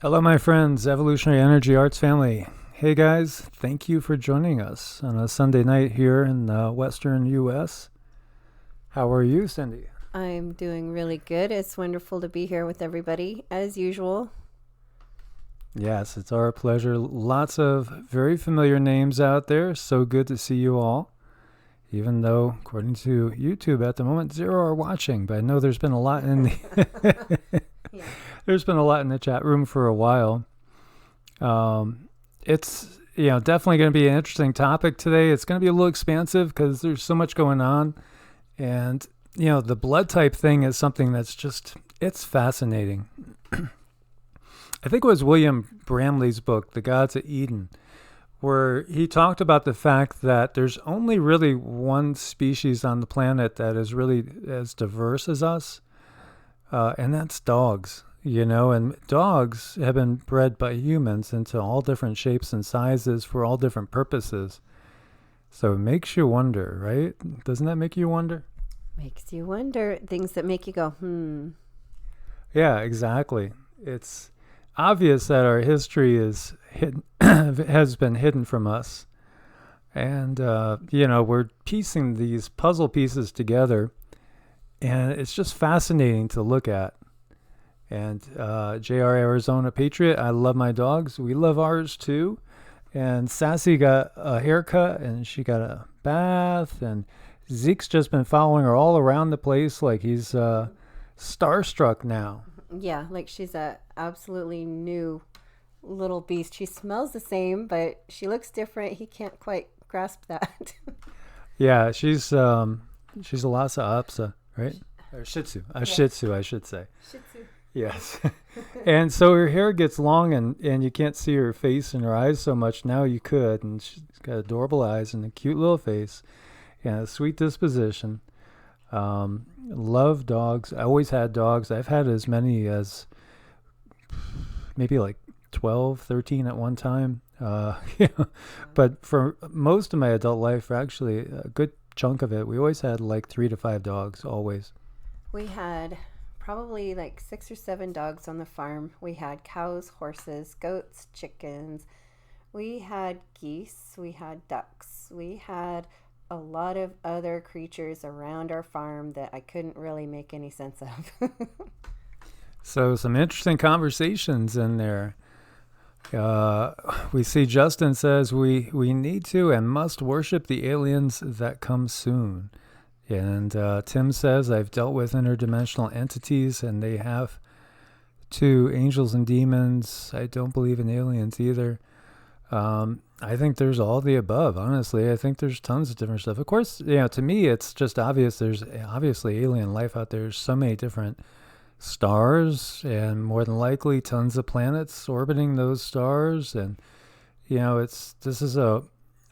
Hello, my friends, Evolutionary Energy Arts family. Hey, guys, thank you for joining us on a Sunday night here in the Western U.S. How are you, Cindy? I'm doing really good. It's wonderful to be here with everybody, as usual. Yes, it's our pleasure. Lots of very familiar names out there. So good to see you all. Even though, according to YouTube at the moment, zero are watching, but I know there's been a lot in the Yeah. there's been a lot in the chat room for a while. It's definitely going to be an interesting topic today. It's going to be a little expansive because there's so much going on, and the blood type thing is something that's it's fascinating. I think it was William Bramley's book, The Gods of Eden, where he talked about the fact that there's only really one species on the planet that is really as diverse as us, and that's dogs. And dogs have been bred by humans into all different shapes and sizes for all different purposes. So it makes you wonder, right? Doesn't that make you wonder? Makes you wonder. Things that make you go, Yeah, exactly. It's obvious that our history is hidden, has been hidden from us. And, we're piecing these puzzle pieces together, and it's just fascinating to look at. And JR Arizona Patriot, I love my dogs. We love ours too. And Sassy got a haircut and she got a bath. And Zeke's just been following her all around the place like he's starstruck now. yeah, like she's a absolutely new little beast. She smells the same, but she looks different. He can't quite grasp that. Yeah, she's a Lhasa Apso, right? Or Shih Tzu. A Shih Tzu, I should say. Shih Tzu. Yes. And so her hair gets long and you can't see her face and her eyes so much. Now you could. And she's got adorable eyes and a cute little face and a sweet disposition. Love dogs. I always had dogs. I've had as many as maybe like 12, 13 at one time. But for most of my adult life, for actually a good chunk of it, we always had like 3 to 5 dogs, always. We had probably like 6 or 7 dogs on the farm. We had cows, horses, goats, chickens. We had geese. We had ducks. We had a lot of other creatures around our farm that I couldn't really make any sense of. So some interesting conversations in there. We see Justin says we need to and must worship the aliens that come soon. And Tim says, I've dealt with interdimensional entities and they have two angels and demons. I don't believe in aliens either. I think there's all the above, honestly. I think there's tons of different stuff. Of course, to me, it's just obvious there's obviously alien life out there. There's so many different stars and more than likely tons of planets orbiting those stars. And, this is a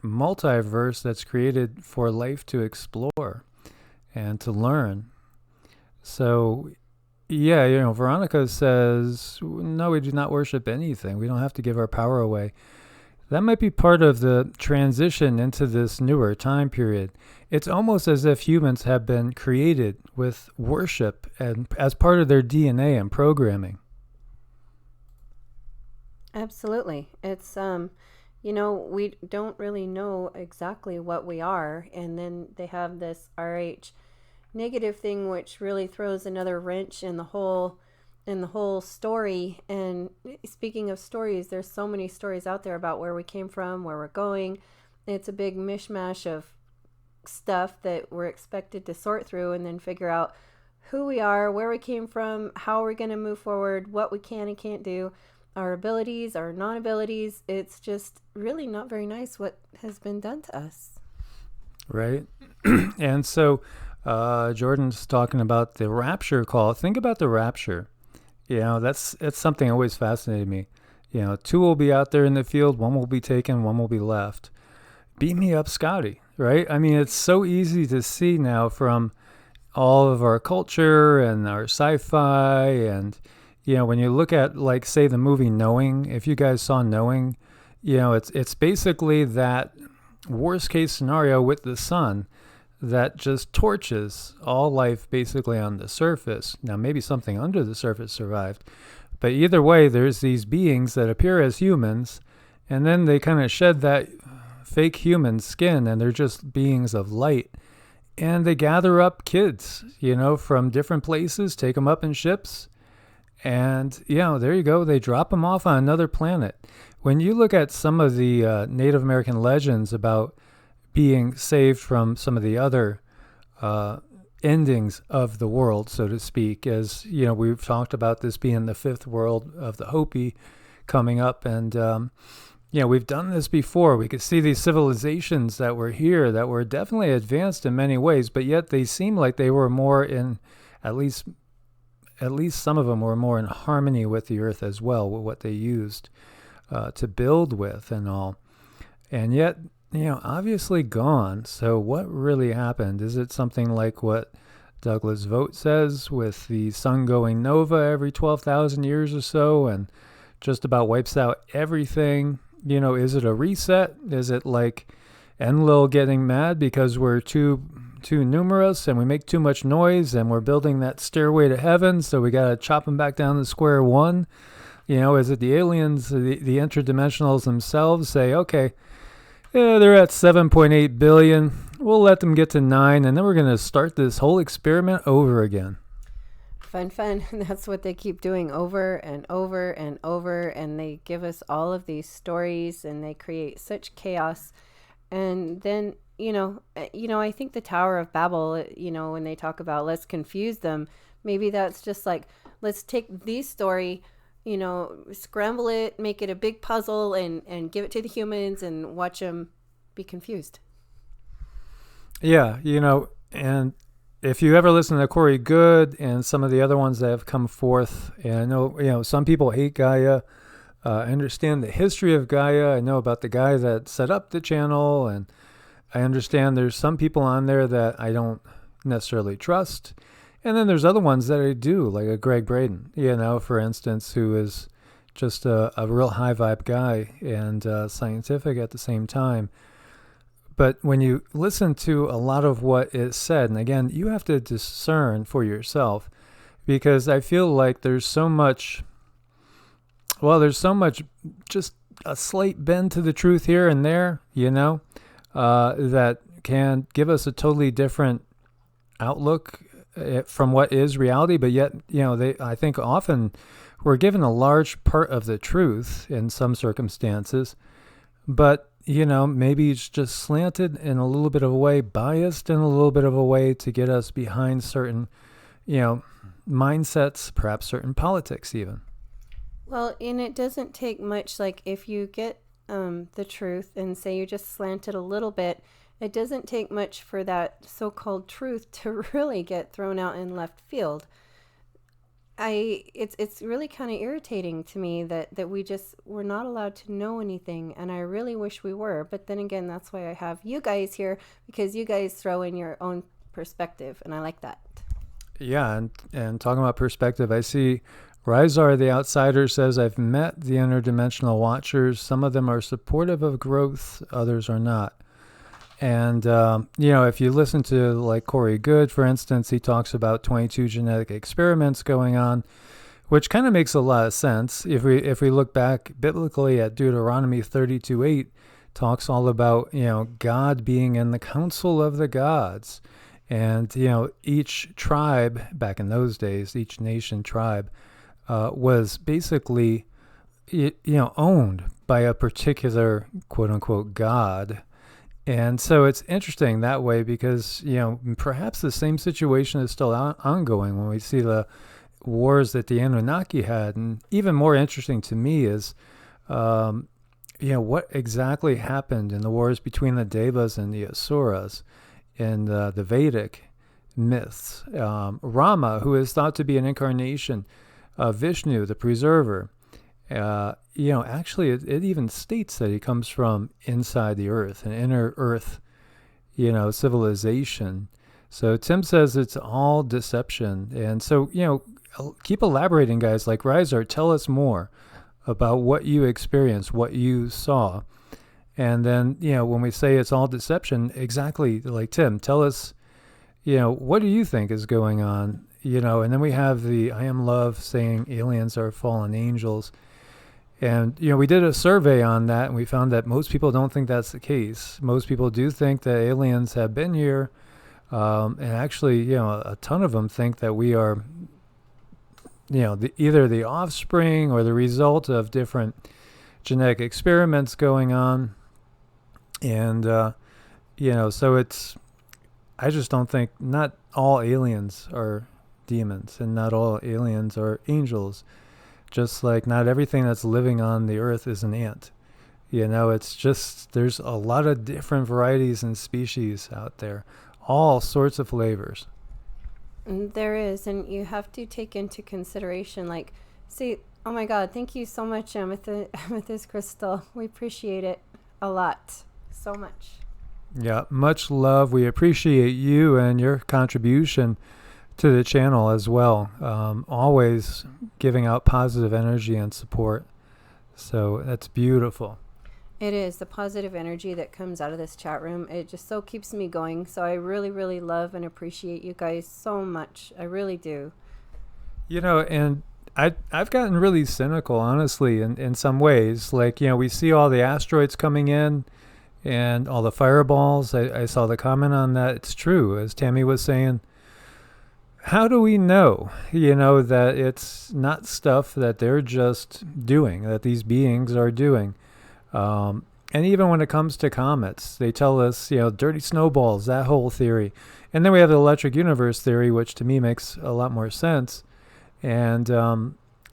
multiverse that's created for life to explore and to learn. So, Veronica says, no, we do not worship anything. We don't have to give our power away. That might be part of the transition into this newer time period. It's almost as if humans have been created with worship and as part of their DNA and programming. Absolutely. It's we don't really know exactly what we are, and then they have this RH negative thing which really throws another wrench in the whole story. And speaking of stories, there's so many stories out there about where we came from, where we're going. It's a big mishmash of stuff that we're expected to sort through and then figure out who we are, where we came from, how we're going to move forward, what we can and can't do, our abilities, our non-abilities. It's just really not very nice what has been done to us. Right. And so Jordan's talking about the Rapture call. Think about the Rapture. That's something that always fascinated me. 2 will be out there in the field, 1 will be taken, 1 will be left. Beat me up, Scotty, right? I mean, it's so easy to see now from all of our culture and our sci-fi. And, when you look at, like, say, the movie Knowing, if you guys saw Knowing, it's basically that worst case scenario with the sun that just torches all life basically on the surface. Now, maybe something under the surface survived, But either way, there's these beings that appear as humans, and then they kind of shed that fake human skin, and they're just beings of light. And they gather up kids, from different places, take them up in ships, and, there you go. They drop them off on another planet. When you look at some of the Native American legends about being saved from some of the other endings of the world, so to speak, as, we've talked about this being the fifth world of the Hopi coming up, and, we've done this before. We could see these civilizations that were here that were definitely advanced in many ways, but yet they seem like they were more in, at least some of them were more in harmony with the earth as well, with what they used to build with and all. And yet, obviously gone. So what really happened? Is it something like what Douglas Vogt says, with the sun going nova every 12,000 years or so and just about wipes out everything? Is it a reset? Is it like Enlil getting mad because we're too numerous and we make too much noise and we're building that stairway to heaven, so we got to chop them back down to square one? Is it the aliens, the interdimensionals themselves say, okay, they're at 7.8 billion. We'll let them get to 9, and then we're going to start this whole experiment over again. Fun. That's what they keep doing over and over and over, and they give us all of these stories, and they create such chaos. And then, I think the Tower of Babel, when they talk about let's confuse them, maybe that's just like, let's take the story, scramble it, make it a big puzzle, and give it to the humans and watch them be confused. Yeah, and if you ever listen to Corey Good and some of the other ones that have come forth, and I know, some people hate Gaia. I understand the history of Gaia. I know about the guy that set up the channel, and I understand there's some people on there that I don't necessarily trust. And then there's other ones that I do, like a Greg Braden, for instance, who is just a real high vibe guy and scientific at the same time. But when you listen to a lot of what is said, and again, you have to discern for yourself, because I feel like there's so much just a slight bend to the truth here and there, that can give us a totally different outlook from what is reality. But yet, I think often we're given a large part of the truth in some circumstances, but maybe it's just slanted in a little bit of a way, biased in a little bit of a way to get us behind certain, mindsets, perhaps certain politics even. Well, and it doesn't take much, like if you get the truth and say you just slant it a little bit, it doesn't take much for that so-called truth to really get thrown out in left field. It's really kind of irritating to me that we're not allowed to know anything, and I really wish we were. But then again, that's why I have you guys here, because you guys throw in your own perspective, and I like that. Yeah, and talking about perspective, I see Rizar the Outsider says, I've met the interdimensional watchers. Some of them are supportive of growth, others are not. And, if you listen to like Corey Good, for instance, he talks about 22 genetic experiments going on, which kind of makes a lot of sense. If we look back biblically at Deuteronomy 32:8, talks all about, God being in the council of the gods. And, each tribe back in those days, each nation tribe was basically, owned by a particular quote unquote God. And so it's interesting that way because, perhaps the same situation is still ongoing when we see the wars that the Anunnaki had. And even more interesting to me is, what exactly happened in the wars between the Devas and the Asuras in the Vedic myths. Rama, who is thought to be an incarnation of Vishnu, the preserver, actually it even states that he comes from inside the earth, an inner earth, civilization. So Tim says it's all deception. And so, keep elaborating, guys, like Rizar, tell us more about what you experienced, what you saw. And then, when we say it's all deception, exactly like Tim, tell us, what do you think is going on? and then we have the I Am Love saying aliens are fallen angels. And, we did a survey on that, and we found that most people don't think that's the case. Most people do think that aliens have been here. And actually, a ton of them think that we are, either the offspring or the result of different genetic experiments going on. And, so I just don't think, not all aliens are demons and not all aliens are angels. Just like not everything that's living on the earth is an ant. It's just, there's a lot of different varieties and species out there. All sorts of flavors. There is, and you have to take into consideration, oh my God, thank you so much, Amethyst Crystal. We appreciate it a lot. So much. Yeah, much love. We appreciate you and your contribution to the channel as well. Always giving out positive energy and support. So that's beautiful. It is the positive energy that comes out of this chat room. It just so keeps me going. So I really, really love and appreciate you guys so much. I really do. And I've gotten really cynical, honestly, in some ways. We see all the asteroids coming in and all the fireballs. I saw the comment on that. It's true, as Tammy was saying. How do we know, that it's not stuff that they're just doing, that these beings are doing? And even when it comes to comets, they tell us, dirty snowballs, that whole theory. And then we have the electric universe theory, which to me makes a lot more sense. And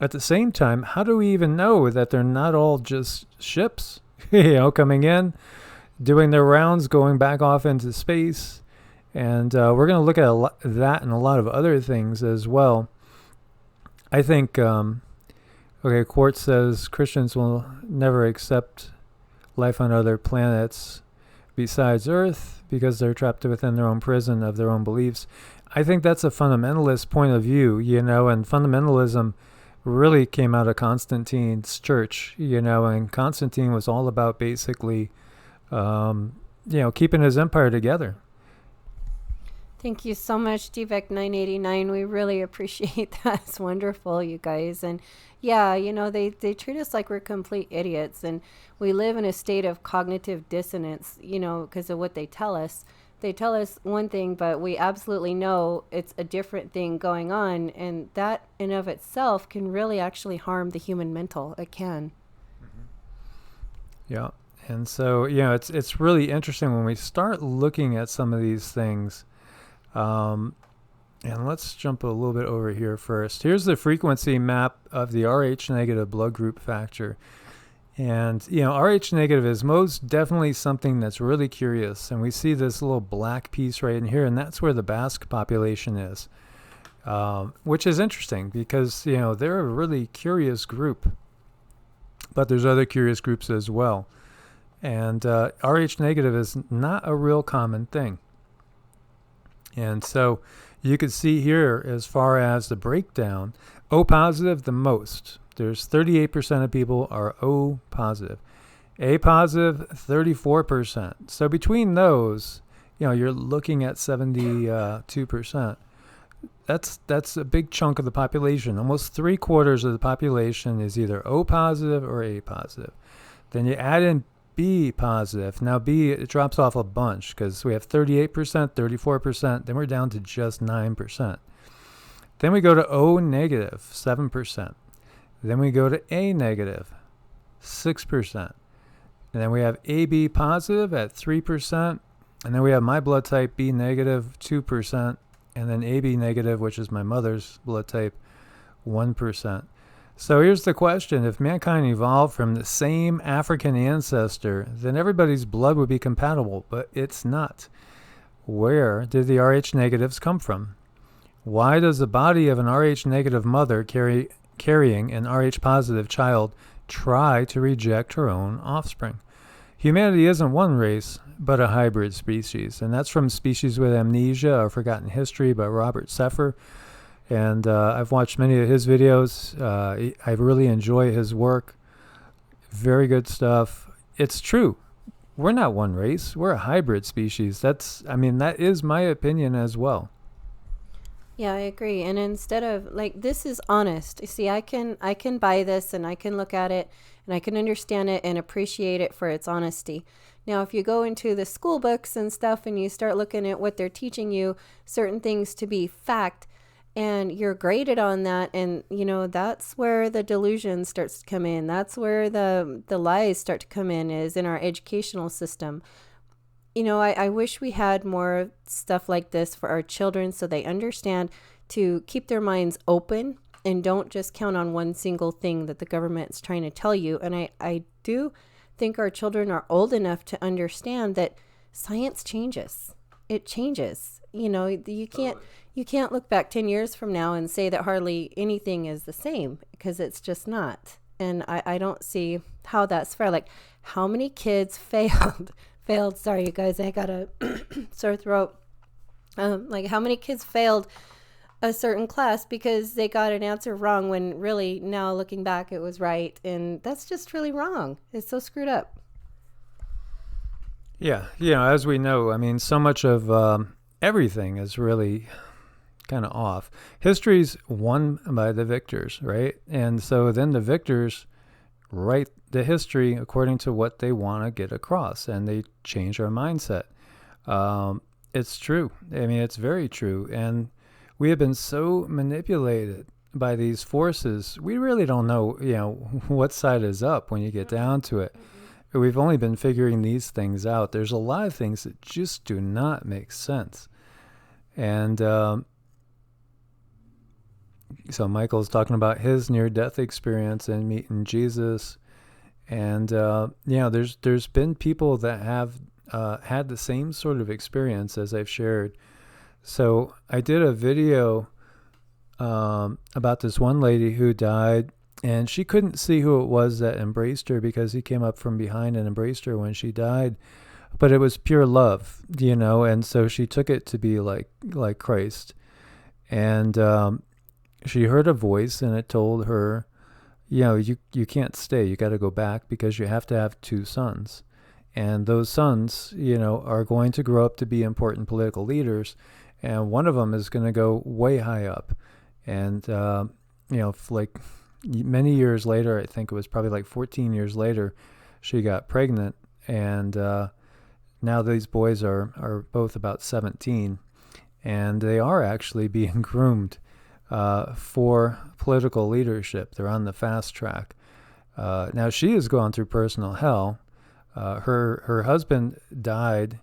at the same time, how do we even know that they're not all just ships, coming in, doing their rounds, going back off into space? And we're going to look at that and a lot of other things as well. I think, Quartz says Christians will never accept life on other planets besides Earth because they're trapped within their own prison of their own beliefs. I think that's a fundamentalist point of view, and fundamentalism really came out of Constantine's church, and Constantine was all about basically, keeping his empire together. Thank you so much, DVEC989. We really appreciate that. It's wonderful, you guys. And yeah, they treat us like we're complete idiots. And we live in a state of cognitive dissonance, because of what they tell us. They tell us one thing, but we absolutely know it's a different thing going on. And that in of itself can really actually harm the human mental. It can. Mm-hmm. Yeah. And so, it's really interesting when we start looking at some of these things. And let's jump a little bit over here first. Here's the frequency map of the Rh negative blood group factor. And, Rh negative is most definitely something that's really curious. And we see this little black piece right in here, and that's where the Basque population is, which is interesting because, they're a really curious group. But there's other curious groups as well. And Rh negative is not a real common thing. And so you could see here, as far as the breakdown, O positive the most. There's 38% of people are O positive. A positive, 34%. So between those, you're looking at 72%. That's a big chunk of the population. Almost 3/4 of the population is either O positive or A positive. Then you add in B positive. Now B, it drops off a bunch because we have 38%, 34%, then we're down to just 9%. Then we go to O negative, 7%. Then we go to A negative, 6%. And then we have AB positive at 3%. And then we have my blood type, B negative, 2%. And then AB negative, which is my mother's blood type, 1%. So here's the question. If mankind evolved from the same African ancestor, then everybody's blood would be compatible, but it's not. Where did the Rh negatives come from? Why does the body of an Rh negative mother carrying an Rh positive child try to reject her own offspring? Humanity isn't one race, but a hybrid species. And that's from Species with Amnesia, or Forgotten History by Robert Seffer. And I've watched many of his videos. I really enjoy his work. Very good stuff. It's true. We're not one race. We're a hybrid species. That is my opinion as well. Yeah, I agree. And instead of like, this is honest. You see, I can buy this and I can look at it and I can understand it and appreciate it for its honesty. Now, if you go into the school books and stuff and you start looking at what they're teaching you, certain things to be fact, and you're graded on that, and that's where the delusion starts to come in. That's where the lies start to come in, is in our educational system. I wish we had more stuff like this for our children so they understand to keep their minds open and don't just count on one single thing that the government's trying to tell you. And I do think our children are old enough to understand that science changes. It changes. You can't look back 10 years from now and say that hardly anything is the same, because it's just not. And I don't see how that's fair. Like, how many kids failed? Sorry, you guys, I got a sore throat. Like, how many kids failed a certain class because they got an answer wrong when really, now looking back, it was right. And that's just really wrong. It's so screwed up. Yeah, as we know, I mean, so much of everything is really kind of off. History's won by the victors, right? And so then the victors write the history according to what they want to get across, and they change our mindset. It's true. I mean, it's very true. And we have been so manipulated by these forces. We really don't know, what side is up when you get down to it. We've only been figuring these things out. There's a lot of things that just do not make sense. And so Michael's talking about his near-death experience and meeting Jesus. And, there's been people that have had the same sort of experience as I've shared. So I did a video about this one lady who died, and she couldn't see who it was that embraced her because he came up from behind and embraced her when she died. But it was pure love, and so she took it to be like Christ. And she heard a voice, and it told her, you can't stay. You got to go back because you have to have 2 sons. And those sons, are going to grow up to be important political leaders. And one of them is going to go way high up. And, like many years later, I think it was probably like 14 years later, she got pregnant. And now these boys are both about 17. And they are actually being groomed for political leadership. They're on the fast track. Now she has gone through personal hell. Her husband died,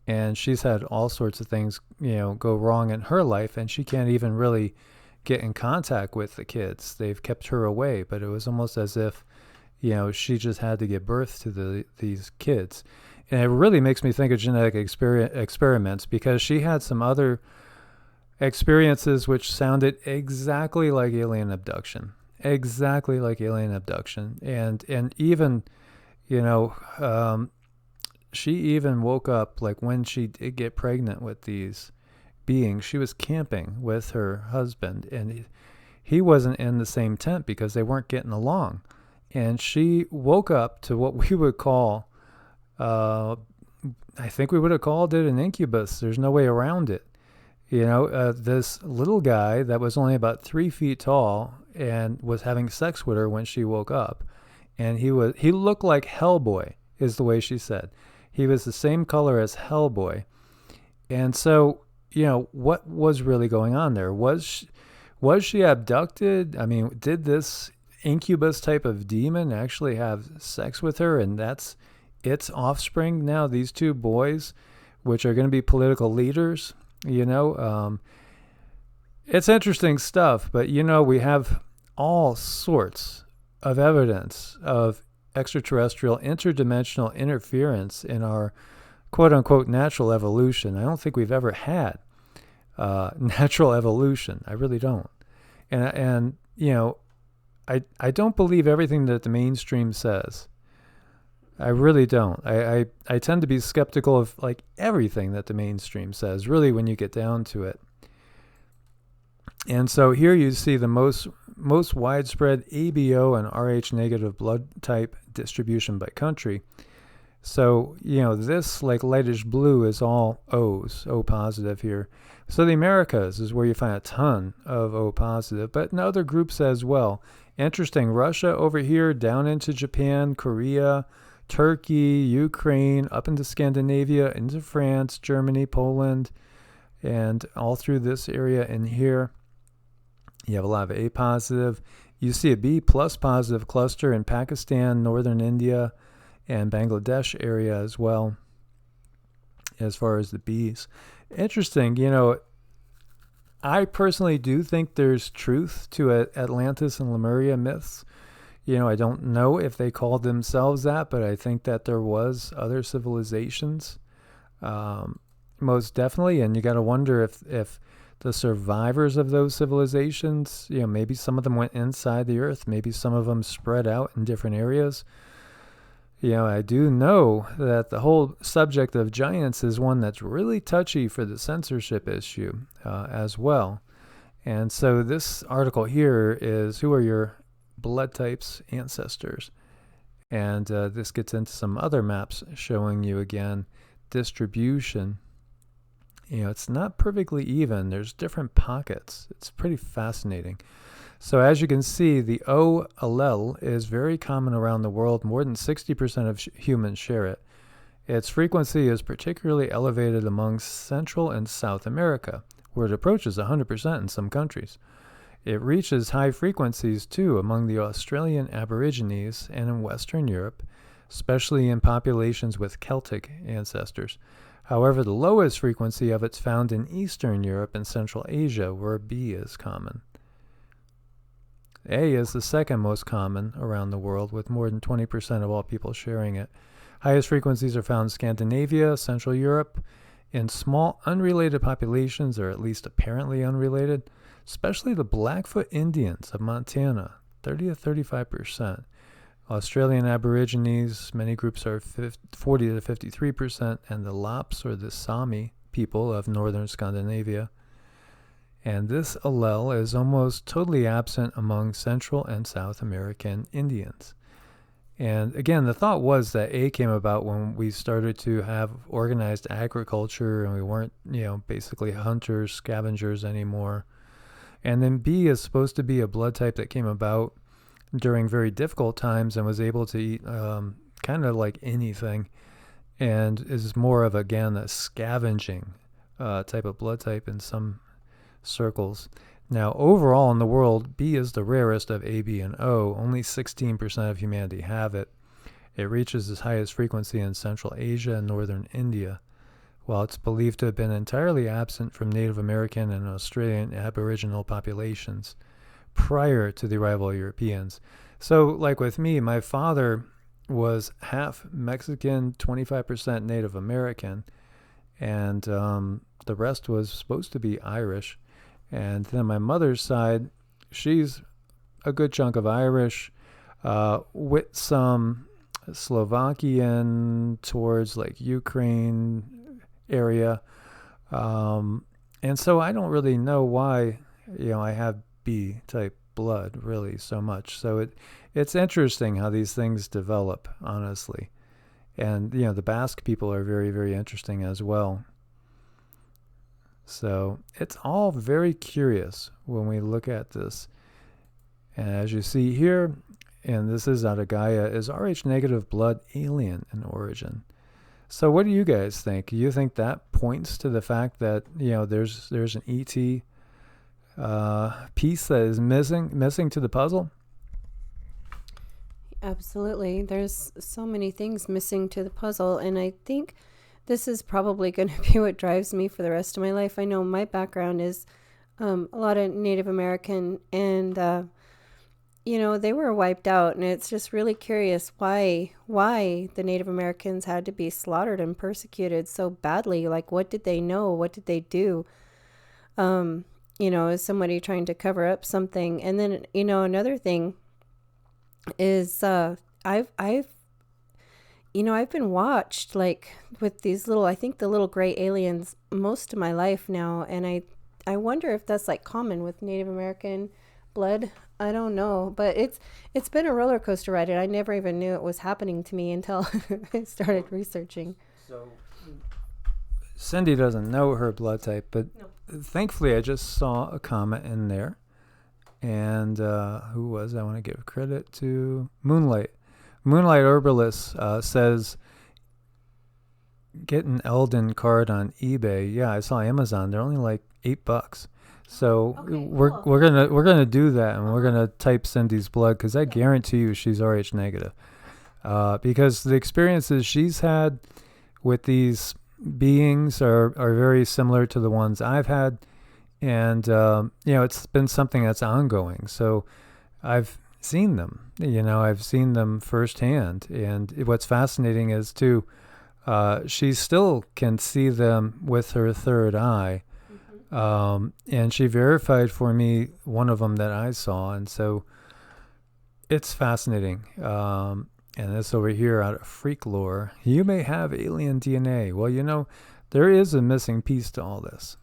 and she's had all sorts of things, go wrong in her life, and she can't even really get in contact with the kids. They've kept her away, but it was almost as if, she just had to give birth to these kids. And it really makes me think of genetic experiments, because she had some other experiences which sounded exactly like alien abduction. And even, she even woke up, like when she did get pregnant with these beings, she was camping with her husband, and he wasn't in the same tent because they weren't getting along. And she woke up to what we would call, I think we would have called it an incubus. There's no way around it. This little guy that was only about 3 feet tall and was having sex with her when she woke up. And he looked like Hellboy, is the way she said. He was the same color as Hellboy. And so, what was really going on there? Was she abducted? I mean, did this incubus type of demon actually have sex with her, and that's its offspring now, these 2 boys, which are going to be political leaders? It's interesting stuff, but we have all sorts of evidence of extraterrestrial interdimensional interference in our quote-unquote natural evolution. I don't think we've ever had natural evolution. I really don't. And I don't believe everything that the mainstream says. I really don't. I tend to be skeptical of like everything that the mainstream says, really, when you get down to it. And so here you see the most widespread ABO and Rh negative blood type distribution by country. So, this like lightish blue is all O's, O positive here. So the Americas is where you find a ton of O positive, but in other groups as well. Interesting, Russia over here, down into Japan, Korea, Turkey, Ukraine, up into Scandinavia, into France, Germany, Poland, and all through this area in here. You have a lot of A positive. You see a B plus positive cluster in Pakistan, northern India, and Bangladesh area as well, as far as the Bs. Interesting, I personally do think there's truth to Atlantis and Lemuria myths. I don't know if they called themselves that, but I think that there was other civilizations, most definitely. And you got to wonder if the survivors of those civilizations, maybe some of them went inside the earth, maybe some of them spread out in different areas. I do know that the whole subject of giants is one that's really touchy for the censorship issue as well. And so this article here is, who are your blood types ancestors? And this gets into some other maps showing you, again, distribution. It's not perfectly even. There's different pockets. It's pretty fascinating. So as you can see, the O allele is very common around the world. More than 60% of humans share it. Its frequency is particularly elevated among Central and South America, where it approaches 100% in some countries. It reaches high frequencies, too, among the Australian Aborigines and in Western Europe, especially in populations with Celtic ancestors. However, the lowest frequency of it's found in Eastern Europe and Central Asia, where B is common. A is the second most common around the world, with more than 20% of all people sharing it. Highest frequencies are found in Scandinavia, Central Europe, in small unrelated populations, or at least apparently unrelated, especially the Blackfoot Indians of Montana, 30 to 35%. Australian Aborigines, many groups are 40 to 53%, and the Laps, or the Sami people of northern Scandinavia. And this allele is almost totally absent among Central and South American Indians. And again, the thought was that A came about when we started to have organized agriculture and we weren't, basically hunters, scavengers anymore. And then B is supposed to be a blood type that came about during very difficult times and was able to eat kind of like anything, and is more of, again, a scavenging type of blood type in some circles. Now, overall in the world, B is the rarest of A, B, and O. Only 16% of humanity have it. It reaches its highest frequency in Central Asia and Northern India, while it's believed to have been entirely absent from Native American and Australian Aboriginal populations prior to the arrival of Europeans. So, like with me, my father was half Mexican, 25% Native American, and the rest was supposed to be Irish. And then my mother's side, she's a good chunk of Irish, with some Slovakian towards like Ukraine area. And so I don't really know why, I have B type blood really so much. So it's interesting how these things develop, honestly. And, the Basque people are very, very interesting as well. So it's all very curious when we look at this. And as you see here, and this is out of Gaia, is Rh negative blood alien in origin. So what do you guys think? Do you think that points to the fact that, there's an ET piece that is missing to the puzzle? Absolutely. There's so many things missing to the puzzle, and I think this is probably going to be what drives me for the rest of my life. I know my background is a lot of Native American, and they were wiped out, and it's just really curious why the Native Americans had to be slaughtered and persecuted so badly. Like, what did they know? What did they do? Is somebody trying to cover up something? And then, another thing is I've been watched like with these I think the little gray aliens most of my life now, and I wonder if that's like common with Native American blood. I don't know, but it's been a roller coaster ride, and I never even knew it was happening to me until I started researching. So Cindy doesn't know her blood type, but thankfully I just saw a comment in there. And who was I want to give credit to? Moonlight Herbalist says, get an Elden card on eBay. Yeah, I saw Amazon. They're only like $8. So we're gonna do that, and we're gonna type Cindy's blood, because I guarantee you she's RH negative. Because the experiences she's had with these beings are very similar to the ones I've had, and it's been something that's ongoing. So I've seen them. I've seen them firsthand, and what's fascinating is too, she still can see them with her third eye. And she verified for me one of them that I saw, and so it's fascinating. And this over here out of Freak Lore, you may have alien DNA. Well, there is a missing piece to all this.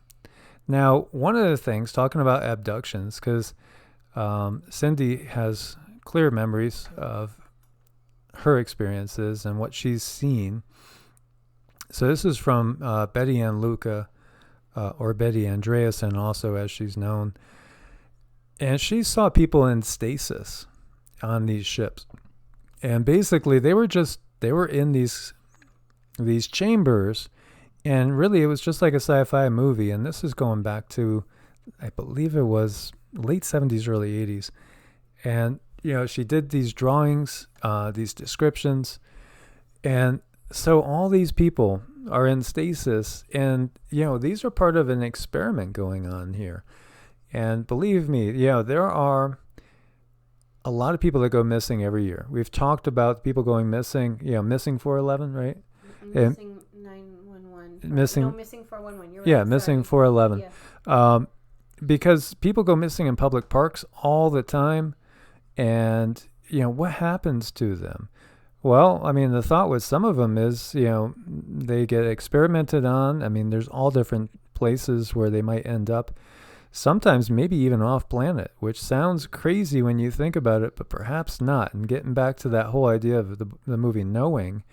Now, one of the things, talking about abductions, because Cindy has clear memories of her experiences and what she's seen. So this is from Betty Ann Luca, or Betty Andreasen, also as she's known. And she saw people in stasis on these ships. And basically they were in these chambers, and really it was just like a sci-fi movie. And this is going back to, I believe it was late 70s, early 80s. And, she did these drawings, these descriptions. And so all these people are in stasis, and, these are part of an experiment going on here. And believe me, there are a lot of people that go missing every year. We've talked about people going missing, missing 411, right? Missing 911. Missing 411. You're right. Yeah, missing 411. Yeah. Because people go missing in public parks all the time, and, what happens to them? Well, I mean, the thought with some of them is, they get experimented on. I mean, there's all different places where they might end up. Sometimes maybe even off planet, which sounds crazy when you think about it, but perhaps not. And getting back to that whole idea of the movie Knowing,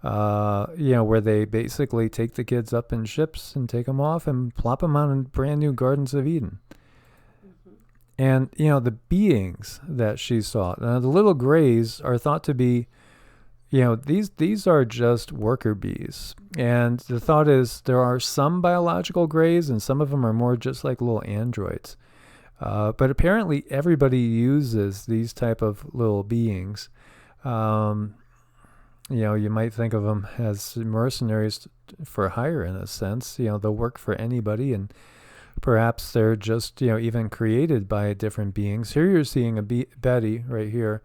where they basically take the kids up in ships and take them off and plop them on brand new Gardens of Eden. Mm-hmm. And, the beings that she saw, the little grays are thought to be, these are just worker bees. And the thought is there are some biological grays, and some of them are more just like little androids. But apparently everybody uses these type of little beings. You might think of them as mercenaries for hire in a sense. They'll work for anybody, and perhaps they're just, even created by different beings. Here you're seeing a Betty right here,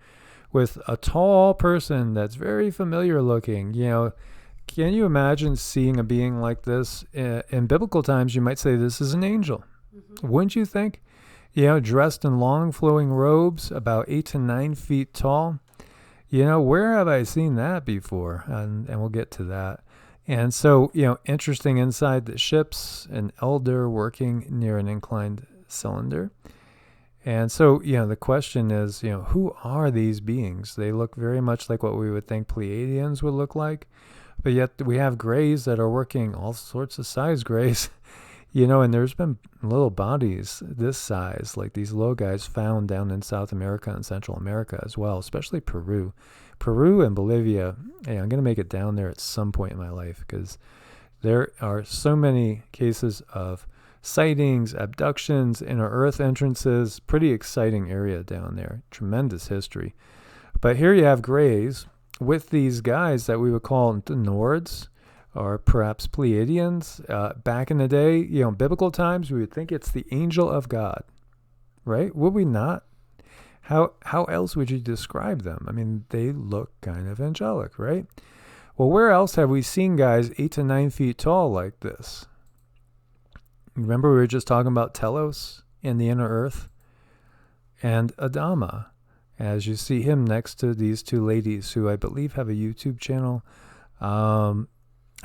with a tall person that's very familiar looking. Can you imagine seeing a being like this? In biblical times, you might say this is an angel. Mm-hmm. Wouldn't you think? Dressed in long flowing robes, about 8 to 9 feet tall. Where have I seen that before? And we'll get to that. And so, interesting inside the ships, an elder working near an inclined cylinder. And so, the question is, who are these beings? They look very much like what we would think Pleiadians would look like. But yet we have grays that are working all sorts of size grays, and there's been little bodies this size, like these little guys found down in South America and Central America as well, especially Peru. Peru and Bolivia, I'm going to make it down there at some point in my life, because there are so many cases of sightings, abductions, inner earth entrances. Pretty exciting area down there. Tremendous history. But here you have grays with these guys that we would call the Nords, or perhaps Pleiadians. Back in the day, biblical times, we would think it's the angel of God, right? Would we not? How else would you describe them? I mean, they look kind of angelic, right? Well, where else have we seen guys 8 to 9 feet tall like this? Remember, we were just talking about Telos in the inner earth, and Adama, as you see him next to these two ladies who I believe have a YouTube channel. I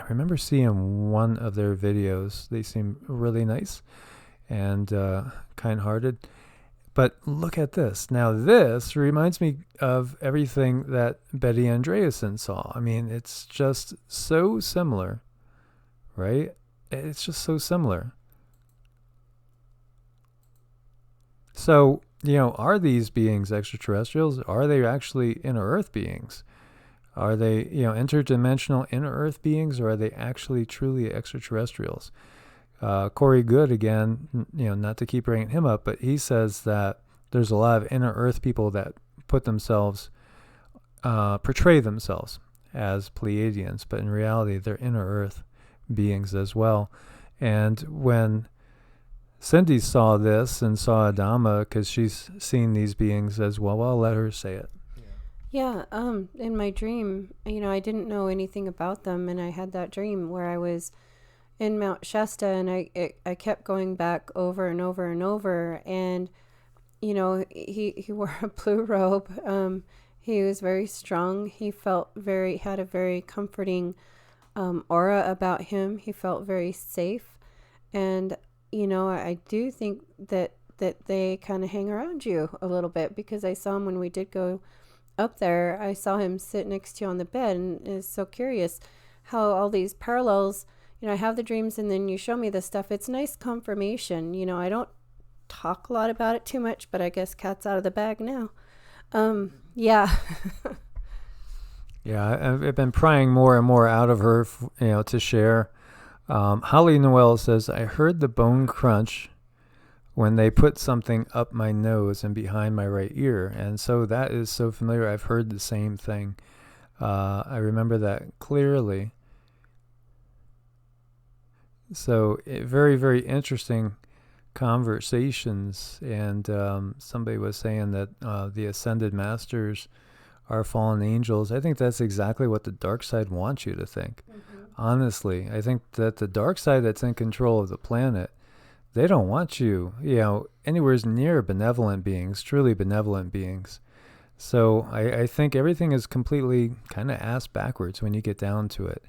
remember seeing one of their videos. They seem really nice and kind-hearted. But look at this. Now, this reminds me of everything that Betty Andreasen saw. I mean, it's just so similar, right? It's just so similar. So, are these beings extraterrestrials? Are they actually inner Earth beings? Are they, interdimensional inner Earth beings, or are they actually truly extraterrestrials? Corey Good, again, not to keep bringing him up, but he says that there's a lot of inner Earth people that portray themselves as Pleiadians, but in reality, they're inner Earth beings as well. And when Cindy saw this and saw Adama, because she's seen these beings as well, I'll let her say it. Yeah, in my dream, I didn't know anything about them, and I had that dream where I was in Mount Shasta, and I kept going back over and over and over, and he wore a blue robe. He was very strong. He had a very comforting aura about him. He felt very safe, and I do think that they kind of hang around you a little bit, because I saw him when we did go up there. I saw him sit next to you on the bed, and it's so curious how all these parallels. I have the dreams, and then you show me this stuff. It's nice confirmation. I don't talk a lot about it too much, but I guess cat's out of the bag now. Yeah. Yeah, I've been prying more and more out of her, to share. Holly Noel says, I heard the bone crunch when they put something up my nose and behind my right ear. And so that is so familiar. I've heard the same thing. I remember that clearly. So very, very interesting conversations. And somebody was saying that the ascended masters are fallen angels. I think that's exactly what the dark side wants you to think. Mm-hmm. Honestly, I think that the dark side that's in control of the planet, they don't want you, anywhere near benevolent beings, truly benevolent beings. So I think everything is completely kind of ass backwards when you get down to it.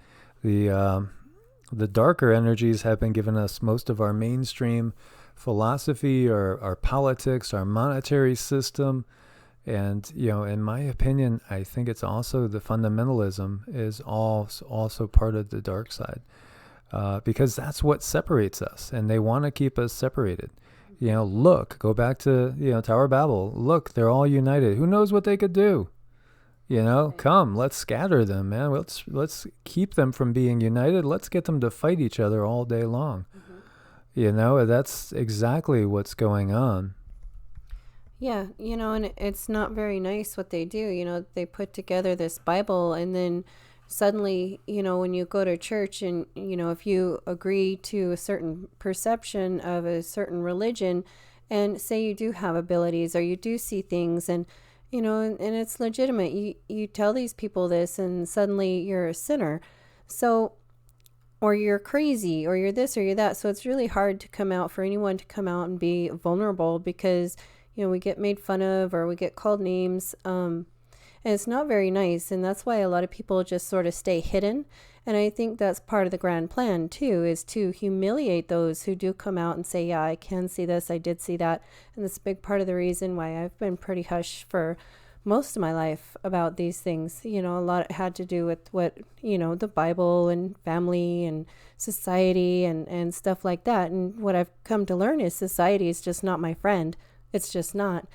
The darker energies have been giving us most of our mainstream philosophy, our politics, our monetary system. And, in my opinion, I think it's also the fundamentalism is also part of the dark side. Because that's what separates us, and they want to keep us separated. Look, go back to, Tower of Babel. Look, they're all united. Who knows what they could do? Come, let's scatter them, man. Let's keep them from being united. Let's get them to fight each other all day long. Mm-hmm. That's exactly what's going on. Yeah, and it's not very nice what they do. They put together this Bible, and then suddenly, when you go to church and, if you agree to a certain perception of a certain religion, and say you do have abilities or you do see things, and and it's legitimate. You tell these people this, and suddenly you're a sinner. So, or you're crazy, or you're this, or you're that. So it's really hard to come out, for anyone to come out and be vulnerable, because, we get made fun of, or we get called names. And it's not very nice. And that's why a lot of people just sort of stay hidden. And I think that's part of the grand plan too, is to humiliate those who do come out and say, yeah, I can see this, I did see that. And that's a big part of the reason why I've been pretty hush for most of my life about these things. A lot had to do with what, the Bible and family and society and stuff like that. And what I've come to learn is society is just not my friend. It's just not.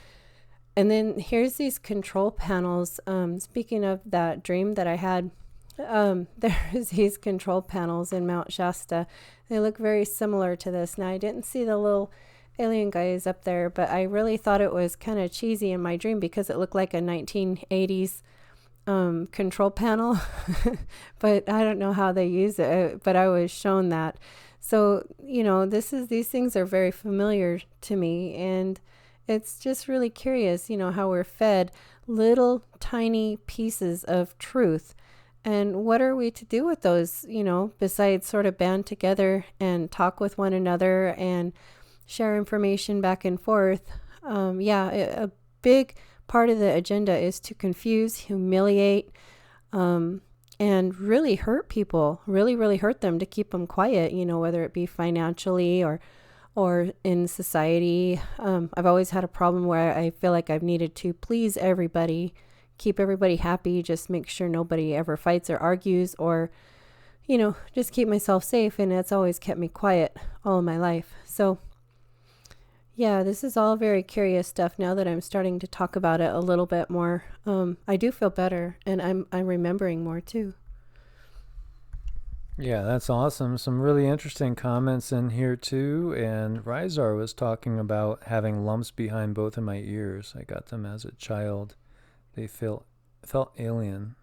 And then here's these control panels. Speaking of that dream that I had, there's these control panels in Mount Shasta. They look very similar to this. Now, I didn't see the little alien guys up there, but I really thought it was kind of cheesy in my dream, because it looked like a 1980s control panel. But I don't know how they use it, but I was shown that. So, these things are very familiar to me, and it's just really curious, how we're fed little tiny pieces of truth. And what are we to do with those, besides sort of band together and talk with one another and share information back and forth? A big part of the agenda is to confuse, humiliate, and really hurt people, really, really hurt them, to keep them quiet, whether it be financially or or in society. I've always had a problem where I feel like I've needed to please everybody, keep everybody happy, just make sure nobody ever fights or argues, or, just keep myself safe. And it's always kept me quiet all of my life. So yeah, this is all very curious stuff. Now that I'm starting to talk about it a little bit more, I do feel better, and I'm remembering more too. Yeah, that's awesome. Some really interesting comments in here too. And Rizar was talking about having lumps behind both of my ears. I got them as a child. They felt alien.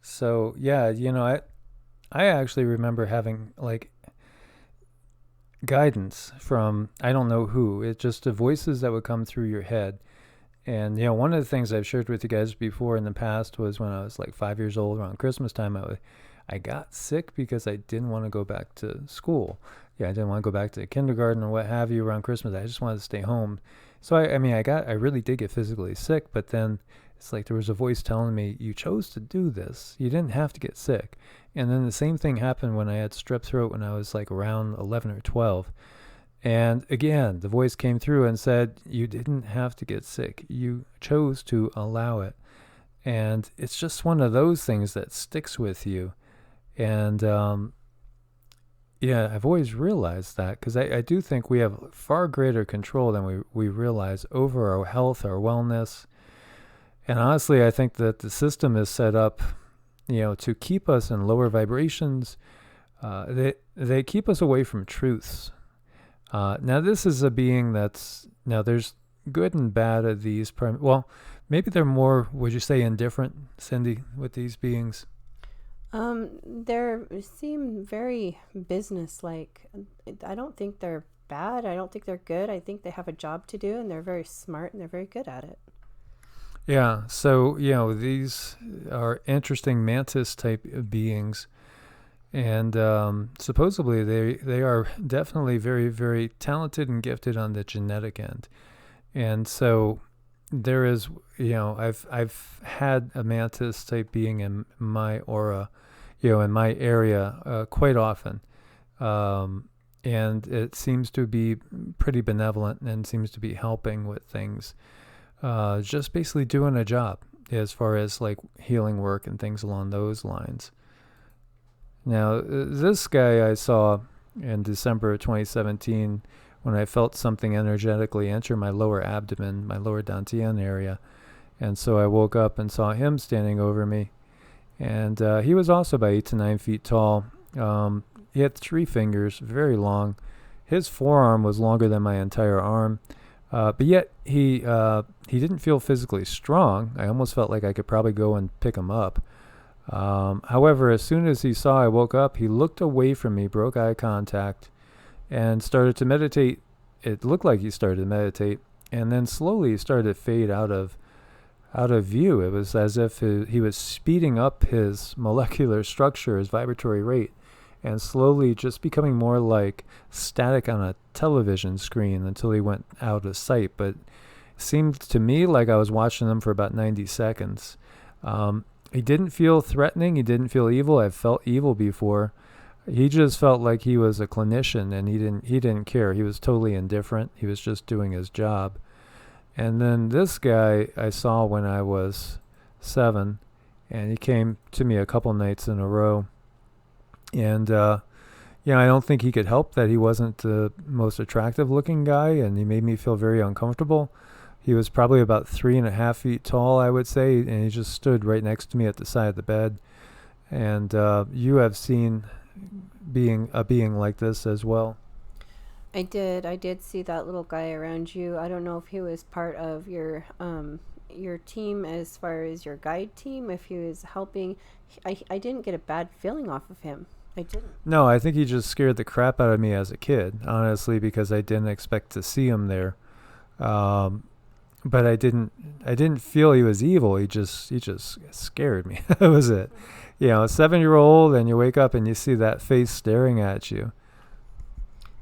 So yeah, I actually remember having like guidance from I don't know who. It's just the voices that would come through your head. And one of the things I've shared with you guys before in the past was when I was like 5 years old around Christmas time, I got sick because I didn't want to go back to school. Yeah, I didn't want to go back to kindergarten or what have you around Christmas. I just wanted to stay home. So I really did get physically sick, but then it's like there was a voice telling me, you chose to do this. You didn't have to get sick. And then the same thing happened when I had strep throat when I was like around 11 or 12. And again, the voice came through and said, you didn't have to get sick. You chose to allow it. And it's just one of those things that sticks with you. And I've always realized that because I do think we have far greater control than we realize over our health, our wellness. And honestly, I think that the system is set up, to keep us in lower vibrations. They keep us away from truths. Now, this is a being there's good and bad of these. Well, maybe they're more, would you say, indifferent, Cindy, with these beings? They seem very business-like. I don't think they're bad. I don't think they're good. I think they have a job to do, and they're very smart, and they're very good at it. Yeah, so, these are interesting mantis-type beings, and supposedly they are definitely very, very talented and gifted on the genetic end. And so there is, I've had a mantis-type being in my aura, in my area quite often. And it seems to be pretty benevolent and seems to be helping with things. Just basically doing a job as far as like healing work and things along those lines. Now, this guy I saw in December of 2017 when I felt something energetically enter my lower abdomen, my lower dantian area. And so I woke up and saw him standing over me. And he was also about 8 to 9 feet tall. He had 3 fingers, very long. His forearm was longer than my entire arm. But yet he didn't feel physically strong. I almost felt like I could probably go and pick him up. However, as soon as he saw I woke up, he looked away from me, broke eye contact, and started to meditate. It looked like he started to meditate, and then slowly he started to fade out of view. It was as if he was speeding up his molecular structure, his vibratory rate, and slowly just becoming more like static on a television screen until he went out of sight. But it seemed to me like I was watching him for about 90 seconds. He didn't feel threatening. He didn't feel evil. I've felt evil before. He just felt like he was a clinician, and he didn't care. He was totally indifferent. He was just doing his job. And then this guy I saw when I was 7, and he came to me a couple nights in a row. And I don't think he could help that he wasn't the most attractive looking guy, and he made me feel very uncomfortable. He was probably about 3.5 feet tall, I would say, and he just stood right next to me at the side of the bed. And you have seen a being like this as well. I did see that little guy around you. I don't know if he was part of your team as far as your guide team, if he was helping. I didn't get a bad feeling off of him. I didn't. No, I think he just scared the crap out of me as a kid, honestly, because I didn't expect to see him there. But I didn't feel he was evil. He just scared me. That was it. A 7-year-old, and you wake up and you see that face staring at you.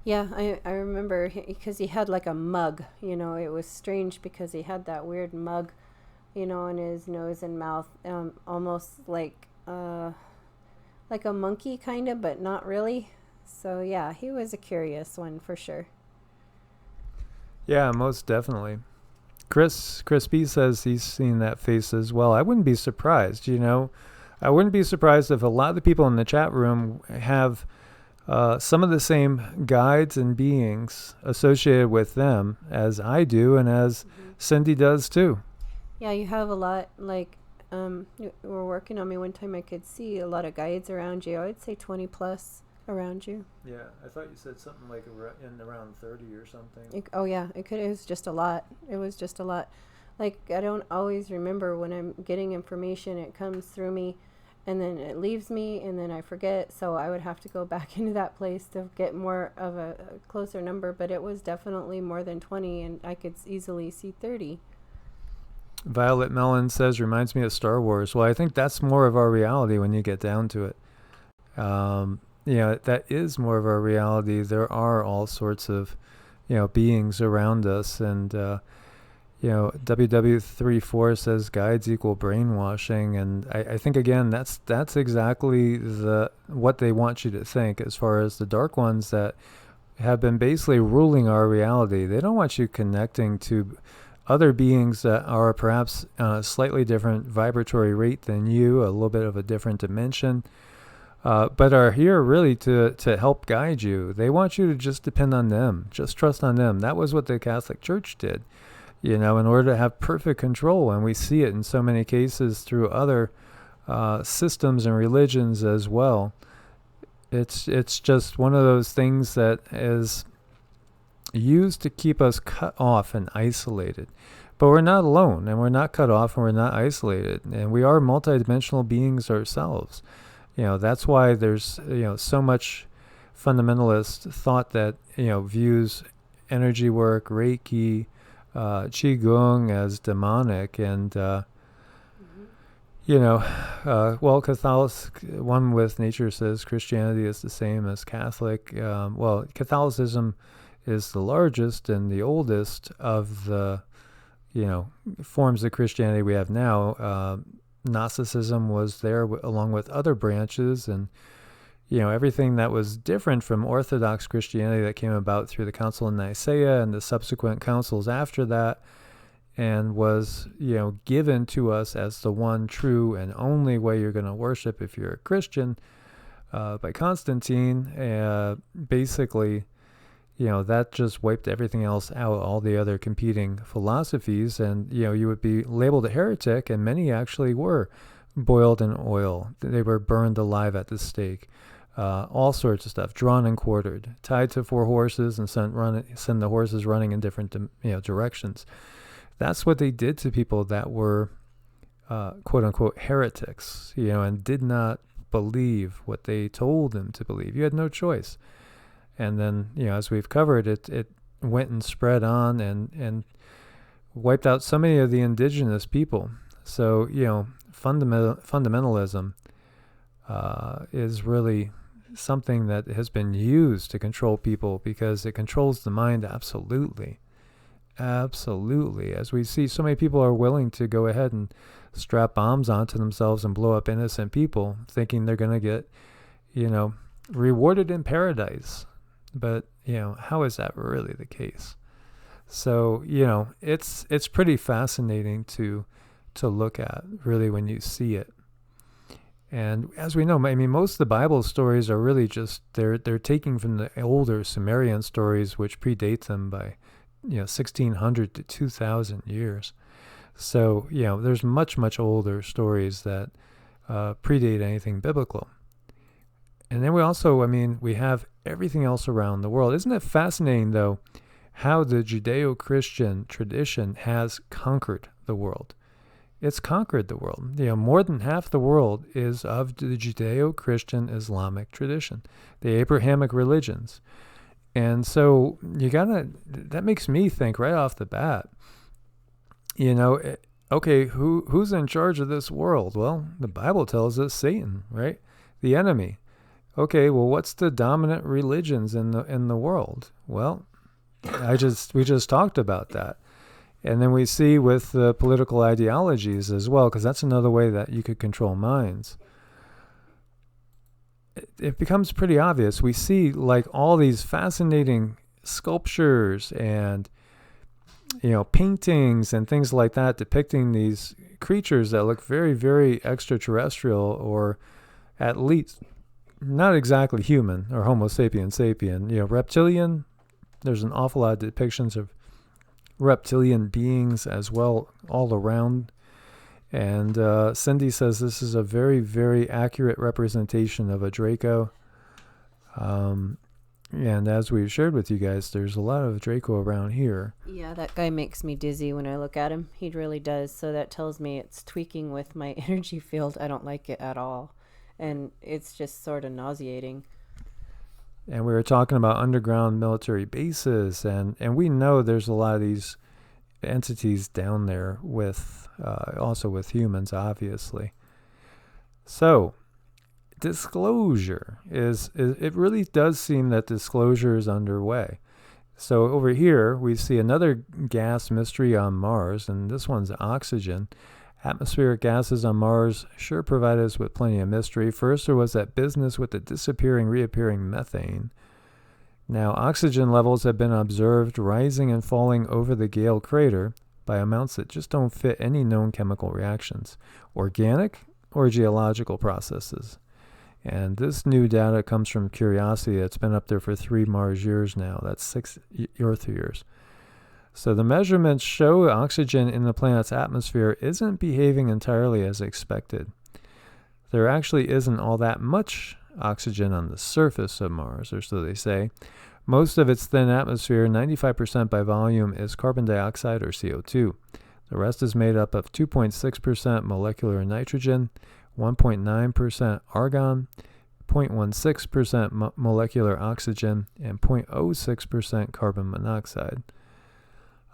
Yeah, I remember because he had like a mug, it was strange because he had that weird mug, in his nose and mouth, almost like a monkey kind of, but not really. So yeah, he was a curious one for sure. Yeah, most definitely. Chris B says he's seen that face as well. I wouldn't be surprised, you know. I wouldn't be surprised if a lot of the people in the chat room have some of the same guides and beings associated with them as I do and as Cindy does too. Yeah, you have a lot, like, you were working on me one time. I could see a lot of guides around you. I would say 20 plus around you. Yeah, I thought you said something like in around 30 or something. Oh yeah, it was just a lot. It was just a lot. Like, I don't always remember when I'm getting information. It comes through me, and then it leaves me, and then I forget. So I would have to go back into that place to get more of a closer number. But it was definitely more than 20, and I could easily see 30. Violet Mellon says, reminds me of Star Wars. Well, I think that's more of our reality when you get down to it. That is more of our reality. There are all sorts of, beings around us. And, WW34 says guides equal brainwashing. And I think, again, that's exactly what they want you to think as far as the dark ones that have been basically ruling our reality. They don't want you connecting to other beings that are perhaps slightly different vibratory rate than you, a little bit of a different dimension, but are here really to help guide you. They want you to just depend on them, just trust on them. That was what the Catholic Church did, in order to have perfect control. And we see it in so many cases through other systems and religions as well. It's just one of those things that is used to keep us cut off and isolated. But we're not alone, and we're not cut off, and we're not isolated, and we are multidimensional beings ourselves. That's why there's so much fundamentalist thought that views energy work, Reiki, QiGong as demonic, and Catholic, One with Nature says Christianity is the same as Catholic. Catholicism is the largest and the oldest of the, forms of Christianity we have now. Gnosticism was there along with other branches, and, everything that was different from Orthodox Christianity that came about through the Council of Nicaea and the subsequent councils after that, and was, given to us as the one true and only way you're going to worship if you're a Christian, by Constantine, basically. That just wiped everything else out, all the other competing philosophies, and, you would be labeled a heretic, and many actually were boiled in oil. They were burned alive at the stake. All sorts of stuff, drawn and quartered, tied to 4 horses and send the horses running in different, directions. That's what they did to people that were, quote unquote, heretics, and did not believe what they told them to believe. You had no choice. And then, as we've covered, it went and spread on and wiped out so many of the indigenous people. So, fundamentalism is really something that has been used to control people because it controls the mind absolutely. Absolutely. As we see, so many people are willing to go ahead and strap bombs onto themselves and blow up innocent people, thinking they're going to get, rewarded in paradise. But, how is that really the case? So, it's pretty fascinating to look at, really, when you see it. And as we know, most of the Bible stories are really just, they're taking from the older Sumerian stories, which predate them by, 1,600 to 2,000 years. So, there's much, much older stories that predate anything biblical. And then we also, we have everything else around the world. Isn't it fascinating, though, how the Judeo-Christian tradition has conquered the world? It's conquered the world. More than half the world is of the Judeo-Christian Islamic tradition, the Abrahamic religions. And so that makes me think right off the bat, okay, who's in charge of this world? Well, the Bible tells us Satan, right? The enemy. Okay, well, what's the dominant religions in the world? Well, we just talked about that. And then we see with the political ideologies as well, because that's another way that you could control minds. It becomes pretty obvious. We see like all these fascinating sculptures and paintings and things like that depicting these creatures that look very, very extraterrestrial, or at least not exactly human, or Homo sapien. Reptilian. There's an awful lot of depictions of reptilian beings as well all around. And Cindy says this is a very, very accurate representation of a Draco. And as we've shared with you guys, there's a lot of Draco around here. Yeah, that guy makes me dizzy when I look at him. He really does. So that tells me it's tweaking with my energy field. I don't like it at all. And it's just sort of nauseating. And we were talking about underground military bases, and we know there's a lot of these entities down there with also with humans, obviously. So disclosure is it really does seem that disclosure is underway. So over here we see another gas mystery on Mars, and this one's oxygen. Atmospheric gases on Mars sure provide us with plenty of mystery. First, there was that business with the disappearing, reappearing methane. Now, oxygen levels have been observed rising and falling over the Gale crater by amounts that just don't fit any known chemical reactions, organic or geological processes. And this new data comes from Curiosity that's been up there for 3 Mars years now. That's 6 Earth years. So the measurements show oxygen in the planet's atmosphere isn't behaving entirely as expected. There actually isn't all that much oxygen on the surface of Mars, or so they say. Most of its thin atmosphere, 95% by volume, is carbon dioxide or CO2. The rest is made up of 2.6% molecular nitrogen, 1.9% argon, 0.16% molecular oxygen, and 0.06% carbon monoxide.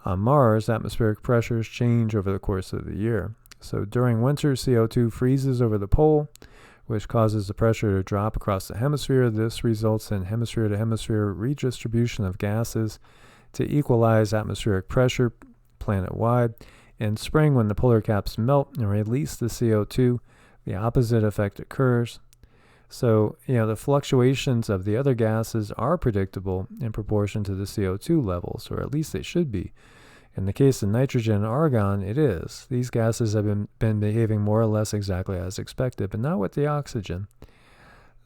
On Mars, atmospheric pressures change over the course of the year. So during winter, CO2 freezes over the pole, which causes the pressure to drop across the hemisphere. This results in hemisphere-to-hemisphere redistribution of gases to equalize atmospheric pressure planet-wide. In spring, when the polar caps melt and release the CO2, the opposite effect occurs. So, the fluctuations of the other gases are predictable in proportion to the CO2 levels, or at least they should be. In the case of nitrogen and argon, it is. These gases have been behaving more or less exactly as expected, but not with the oxygen.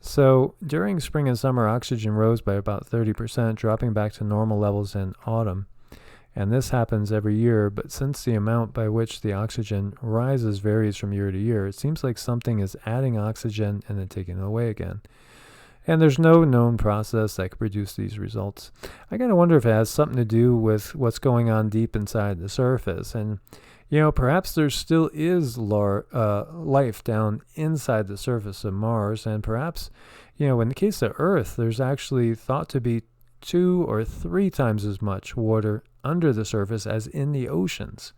So, during spring and summer, oxygen rose by about 30%, dropping back to normal levels in autumn. And this happens every year, but since the amount by which the oxygen rises varies from year to year, it seems like something is adding oxygen and then taking it away again. And there's no known process that could produce these results. I gotta wonder if it has something to do with what's going on deep inside the surface. And, perhaps there still is life down inside the surface of Mars. And perhaps, in the case of Earth, there's actually thought to be 2 or 3 times as much water under the surface as in the oceans.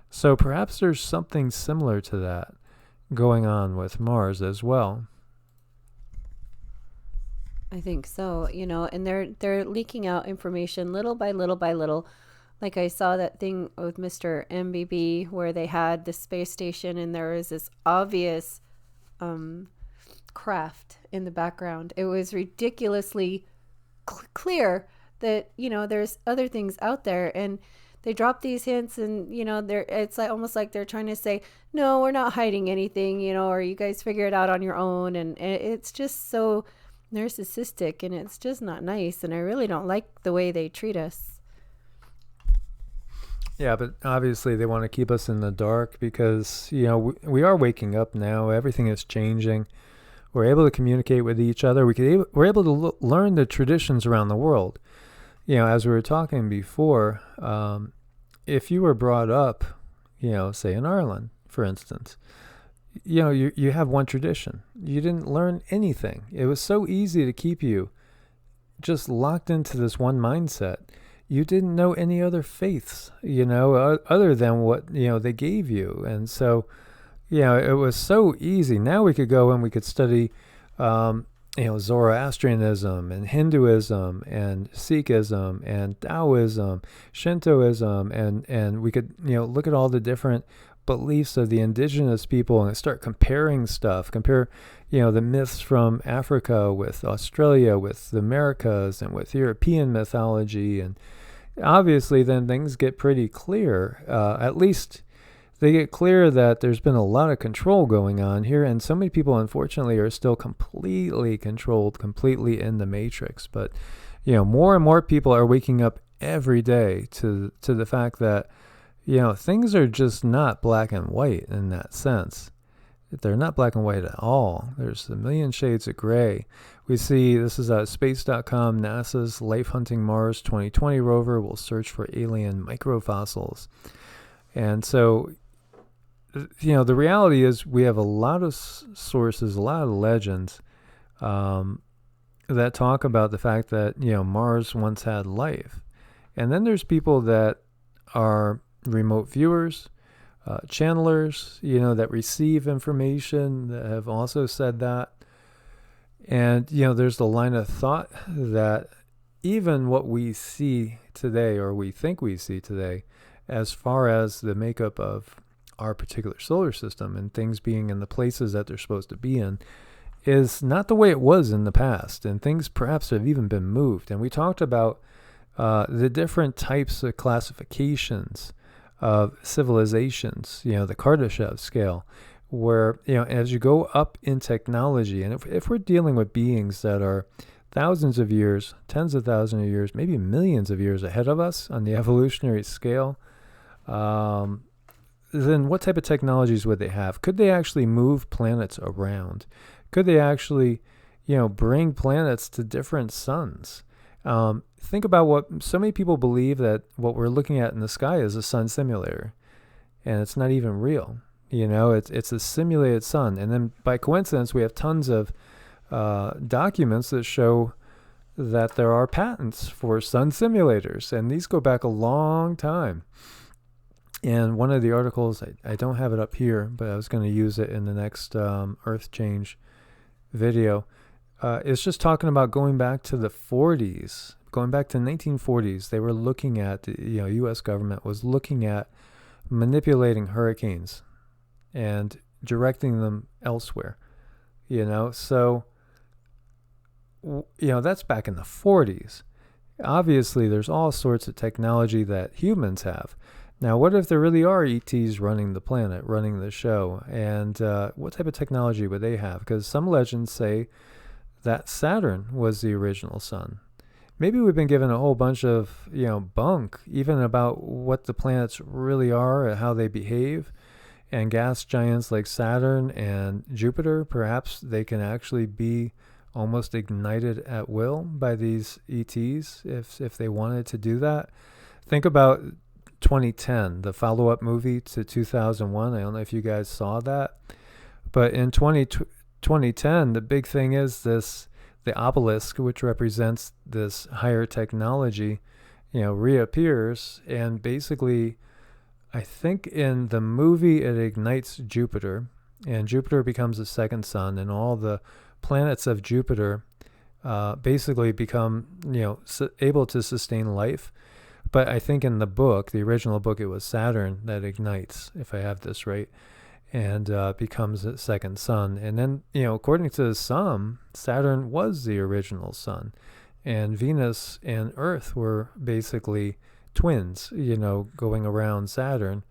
So perhaps there's something similar to that going on with Mars as well. I think so, and they're leaking out information little by little by little. Like I saw that thing with Mr. MBB where they had the space station and there was this obvious craft in the background. It was ridiculously clear that there's other things out there, and they drop these hints, and it's like almost like they're trying to say, no, we're not hiding anything, or you guys figure it out on your own. And it's just so narcissistic, and it's just not nice, and I really don't like the way they treat us. Yeah, but obviously they want to keep us in the dark because we are waking up now. Everything is changing. We're able to communicate with each other. We're able to learn the traditions around the world. As we were talking before, if you were brought up, say in Ireland, for instance, you have one tradition. You didn't learn anything. It was so easy to keep you just locked into this one mindset. You didn't know any other faiths, other than what, they gave you. And so, it was so easy. Now we could go and we could study, Zoroastrianism and Hinduism and Sikhism and Taoism, Shintoism, and we could, look at all the different beliefs of the indigenous people and start comparing stuff, compare, the myths from Africa with Australia, with the Americas, and with European mythology. And, obviously then things get pretty clear. At least they get clear that there's been a lot of control going on here, and so many people, unfortunately, are still completely controlled, completely in the matrix. But, more and more people are waking up every day to the fact that, things are just not black and white in that sense. They're not black and white at all. There's a million shades of gray. We see, this is space.com, NASA's Life Hunting Mars 2020 rover will search for alien microfossils. And so, the reality is we have a lot of sources, a lot of legends that talk about the fact that, Mars once had life. And then there's people that are remote viewers, channelers, that receive information that have also said that. And, there's the line of thought that even what we see today, or we think we see today, as far as the makeup of our particular solar system and things being in the places that they're supposed to be in, is not the way it was in the past. And things perhaps have even been moved. And we talked about the different types of classifications of civilizations, the Kardashev scale, where, as you go up in technology, and if we're dealing with beings that are thousands of years, tens of thousands of years, maybe millions of years ahead of us on the evolutionary scale, then what type of technologies would they have? Could they actually move planets around? Could they actually, bring planets to different suns? Think about what so many people believe, that what we're looking at in the sky is a sun simulator, and it's not even real. It's a simulated sun. And then by coincidence, we have tons of documents that show that there are patents for sun simulators, and these go back a long time. And one of the articles, I don't have it up here, but I was going to use it in the next Earth Change video, is just talking about going back to the 40s, going back to 1940s. They were looking at, U.S. government was looking at manipulating hurricanes and directing them elsewhere, so, that's back in the 40s. Obviously, there's all sorts of technology that humans have. Now, what if there really are ETs running the planet, running the show? And what type of technology would they have? Because some legends say that Saturn was the original sun. Maybe we've been given a whole bunch of, bunk, even about what the planets really are and how they behave. And gas giants like Saturn and Jupiter, perhaps they can actually be almost ignited at will by these ETs if they wanted to do that. Think about 2010, the follow-up movie to 2001. I don't know if you guys saw that. But in 2010, the big thing is the obelisk, which represents this higher technology, reappears. And basically, I think in the movie, it ignites Jupiter, and Jupiter becomes a second sun, and all the planets of Jupiter basically become, able to sustain life. But I think in the book, the original book, it was Saturn that ignites, if I have this right, and becomes a second sun. And then, according to some, Saturn was the original sun, and Venus and Earth were basically twins, going around Saturn.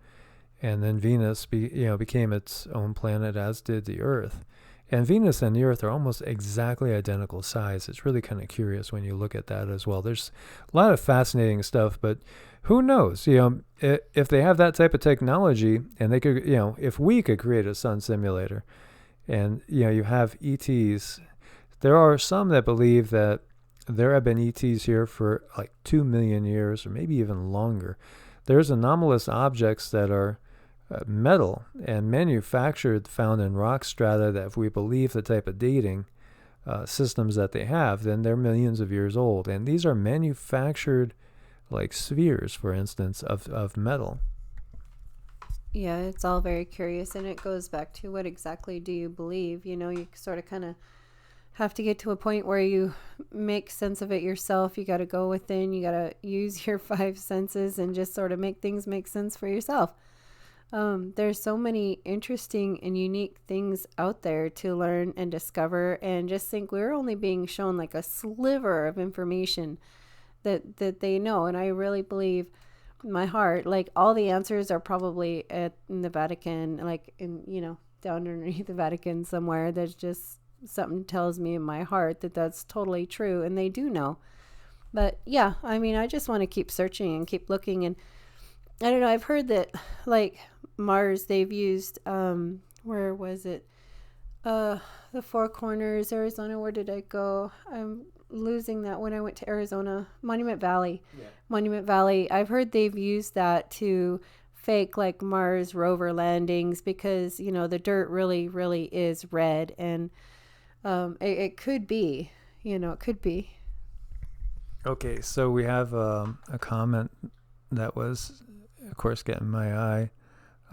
And then Venus became its own planet, as did the Earth. And Venus and the Earth are almost exactly identical size. It's really kind of curious when you look at that as well. There's a lot of fascinating stuff, but who knows? If they have that type of technology, and they could, if we could create a sun simulator, and you have ETs, there are some that believe that there have been ETs here for like 2 million years, or maybe even longer. There's anomalous objects that are metal and manufactured, found in rock strata, that if we believe the type of dating systems that they have, then they're millions of years old. And these are manufactured, like spheres, for instance, of metal. Yeah, it's all very curious, and it goes back to what exactly do you believe? You sort of kind of have to get to a point where you make sense of it yourself. You got to go within, you got to use your 5 senses and just sort of make things make sense for yourself. There's so many interesting and unique things out there to learn and discover, and just think we're only being shown like a sliver of information that they know. And I really believe in my heart, like all the answers are probably in the Vatican, like in, down underneath the Vatican somewhere. There's just something tells me in my heart that that's totally true, and they do know. But yeah, I mean, I just want to keep searching and keep looking. And I don't know, I've heard that like Mars, they've used where was it, the Four Corners, Arizona. Where did I go? I'm losing that. When I went to Arizona, Monument Valley. Yeah. Monument Valley, I've heard they've used that to fake like Mars rover landings, because the dirt really is red. And it could be, it could be. Okay, so we have a comment that was, of course, getting my eye.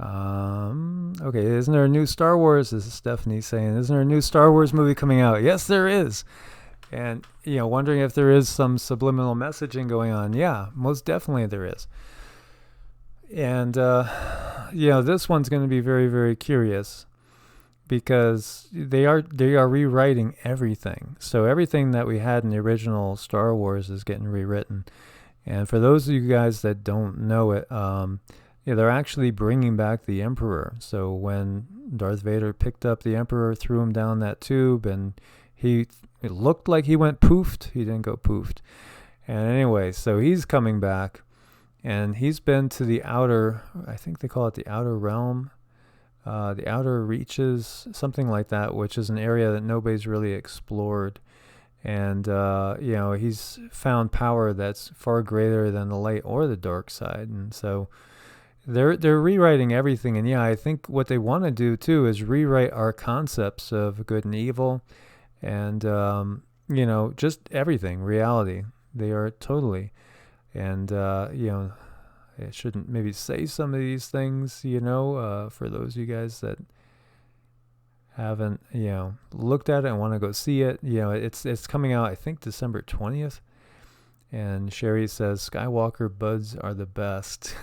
Okay, isn't there a new Star Wars? This is Stephanie saying, isn't there a new Star Wars movie coming out? Yes, there is. And, wondering if there is some subliminal messaging going on. Yeah, most definitely there is. And, this one's going to be very, very curious, because they are rewriting everything. So everything that we had in the original Star Wars is getting rewritten. And for those of you guys that don't know it, they're actually bringing back the Emperor. So when Darth Vader picked up the Emperor, threw him down that tube, and it looked like he went poofed. He didn't go poofed. And anyway, so he's coming back, and he's been to the outer, I think they call it the outer realm, the outer reaches, something like that, which is an area that nobody's really explored. And, he's found power that's far greater than the light or the dark side. And so they're rewriting everything. And yeah, I think what they want to do too is rewrite our concepts of good and evil, and, just everything, reality. They are totally. And, I shouldn't maybe say some of these things, for those of you guys that haven't, looked at it and want to go see it. It's coming out, I think, December 20th. And Sherry says, Skywalker buds are the best.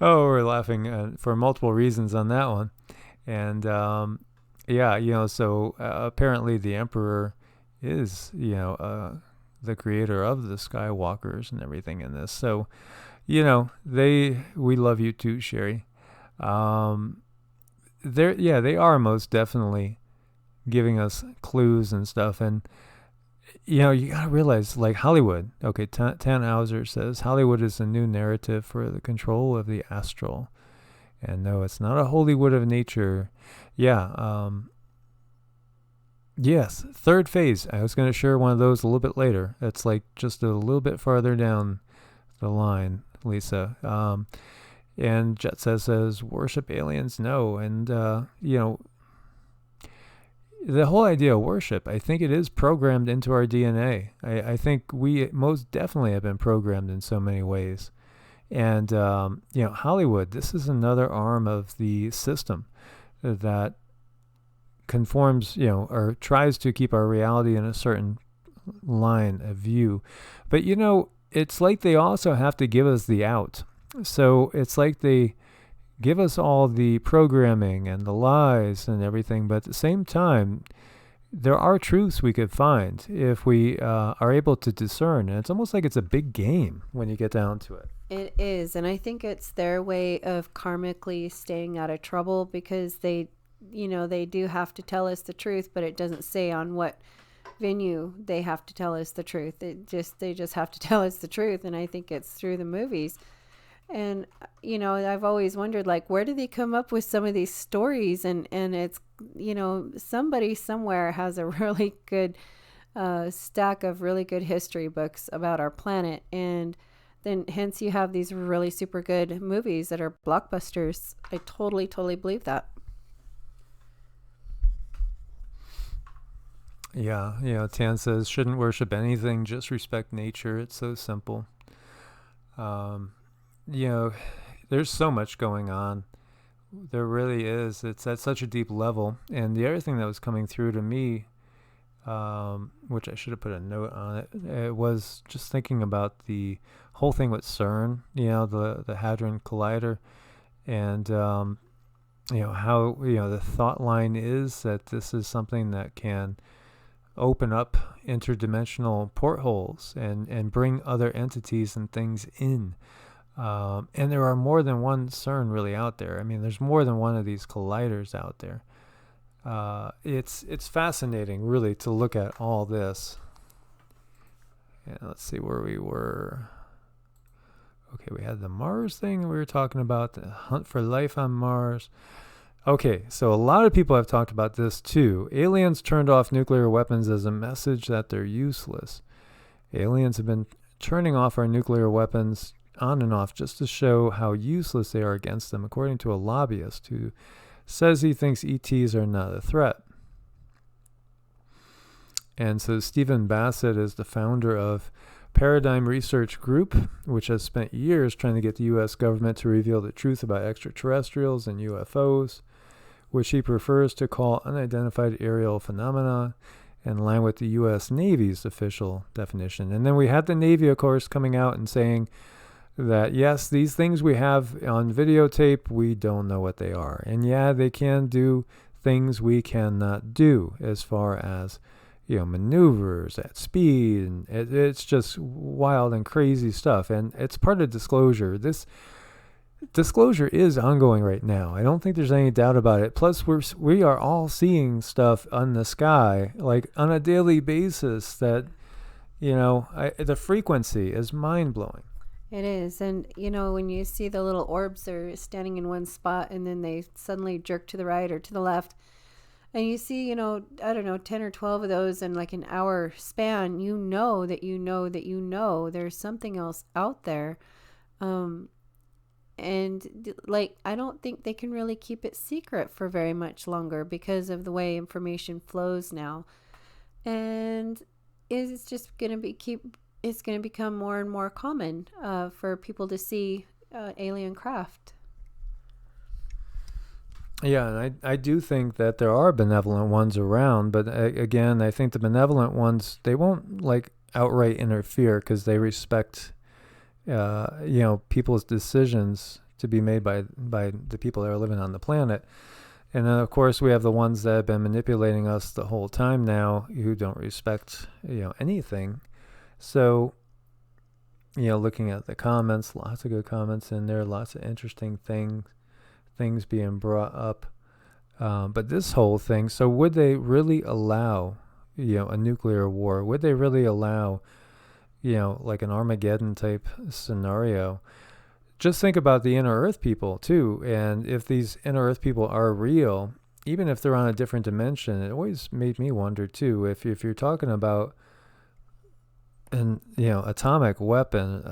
Oh, we're laughing for multiple reasons on that one. And, so apparently the Emperor is, the creator of the Skywalkers and everything in this. So, we love you too, Sherry. They are most definitely giving us clues and stuff. And, you gotta realize, like Hollywood, okay, Tannhauser says, Hollywood is a new narrative for the control of the astral. And no, it's not a Hollywood of nature. Yeah, yes, third phase. I was going to share one of those a little bit later. It's like just a little bit farther down the line, Lisa. And Jet says, worship aliens? No. And, the whole idea of worship, I think it is programmed into our DNA. I think we most definitely have been programmed in so many ways. And, Hollywood, this is another arm of the system that conforms, or tries to keep our reality in a certain line of view. But, it's like they also have to give us the out. So it's like they give us all the programming and the lies and everything, but at the same time, there are truths we could find if we are able to discern. And it's almost like it's a big game when you get down to it. It is. And I think it's their way of karmically staying out of trouble, because they do have to tell us the truth, but it doesn't say on what venue they have to tell us the truth. They just have to tell us the truth. And I think it's through the movies. And, I've always wondered, like, where do they come up with some of these stories? And it's, somebody somewhere has a really good stack of really good history books about our planet. And then hence you have these really super good movies that are blockbusters. I totally believe that. Yeah, Tan says, shouldn't worship anything, just respect nature. It's so simple. There's so much going on. There really is. It's at such a deep level. And the other thing that was coming through to me, which I should have put a note on it was just thinking about the whole thing with CERN, the Hadron Collider, and, how, the thought line is that this is something that can open up interdimensional portholes and bring other entities and things in. And there are more than one CERN really out there. I mean, there's more than one of these colliders out there. It's fascinating, really, to look at all this. And let's see where we were. Okay, we had the Mars thing we were talking about, the hunt for life on Mars. Okay, so a lot of people have talked about this too. Aliens turned off nuclear weapons as a message that they're useless. Aliens have been turning off our nuclear weapons on and off just to show how useless they are against them, according to a lobbyist who says he thinks ETs are not a threat. And so Stephen Bassett is the founder of Paradigm Research Group, which has spent years trying to get the U.S. government to reveal the truth about extraterrestrials and UFOs, which he prefers to call unidentified aerial phenomena, in line with the U.S. Navy's official definition. And then we had the Navy, of course, coming out and saying that, yes, these things we have on videotape, we don't know what they are. And yeah, they can do things we cannot do as far as, maneuvers at speed, and it's just wild and crazy stuff. And it's part of disclosure. This disclosure is ongoing right now. I don't think there's any doubt about it. Plus, we are all seeing stuff on the sky, like on a daily basis that, the frequency is mind-blowing. It is. And, when you see the little orbs, they're standing in one spot and then they suddenly jerk to the right or to the left. And you see, 10 or 12 of those in like an hour span, that there's something else out there. And I don't think they can really keep it secret for very much longer because of the way information flows now. And it's just going to become more and more common for people to see alien craft. Yeah, and I do think that there are benevolent ones around, but again, I think the benevolent ones, they won't outright interfere because they respect, people's decisions to be made by the people that are living on the planet. And then, of course, we have the ones that have been manipulating us the whole time now who don't respect, anything. So, looking at the comments, lots of good comments in there, lots of interesting things being brought up. But this whole thing, so would they really allow, a nuclear war? Would they really allow, like an Armageddon type scenario? Just think about the inner Earth people too. And if these inner Earth people are real, even if they're on a different dimension, it always made me wonder too, if you're talking about an, atomic weapon,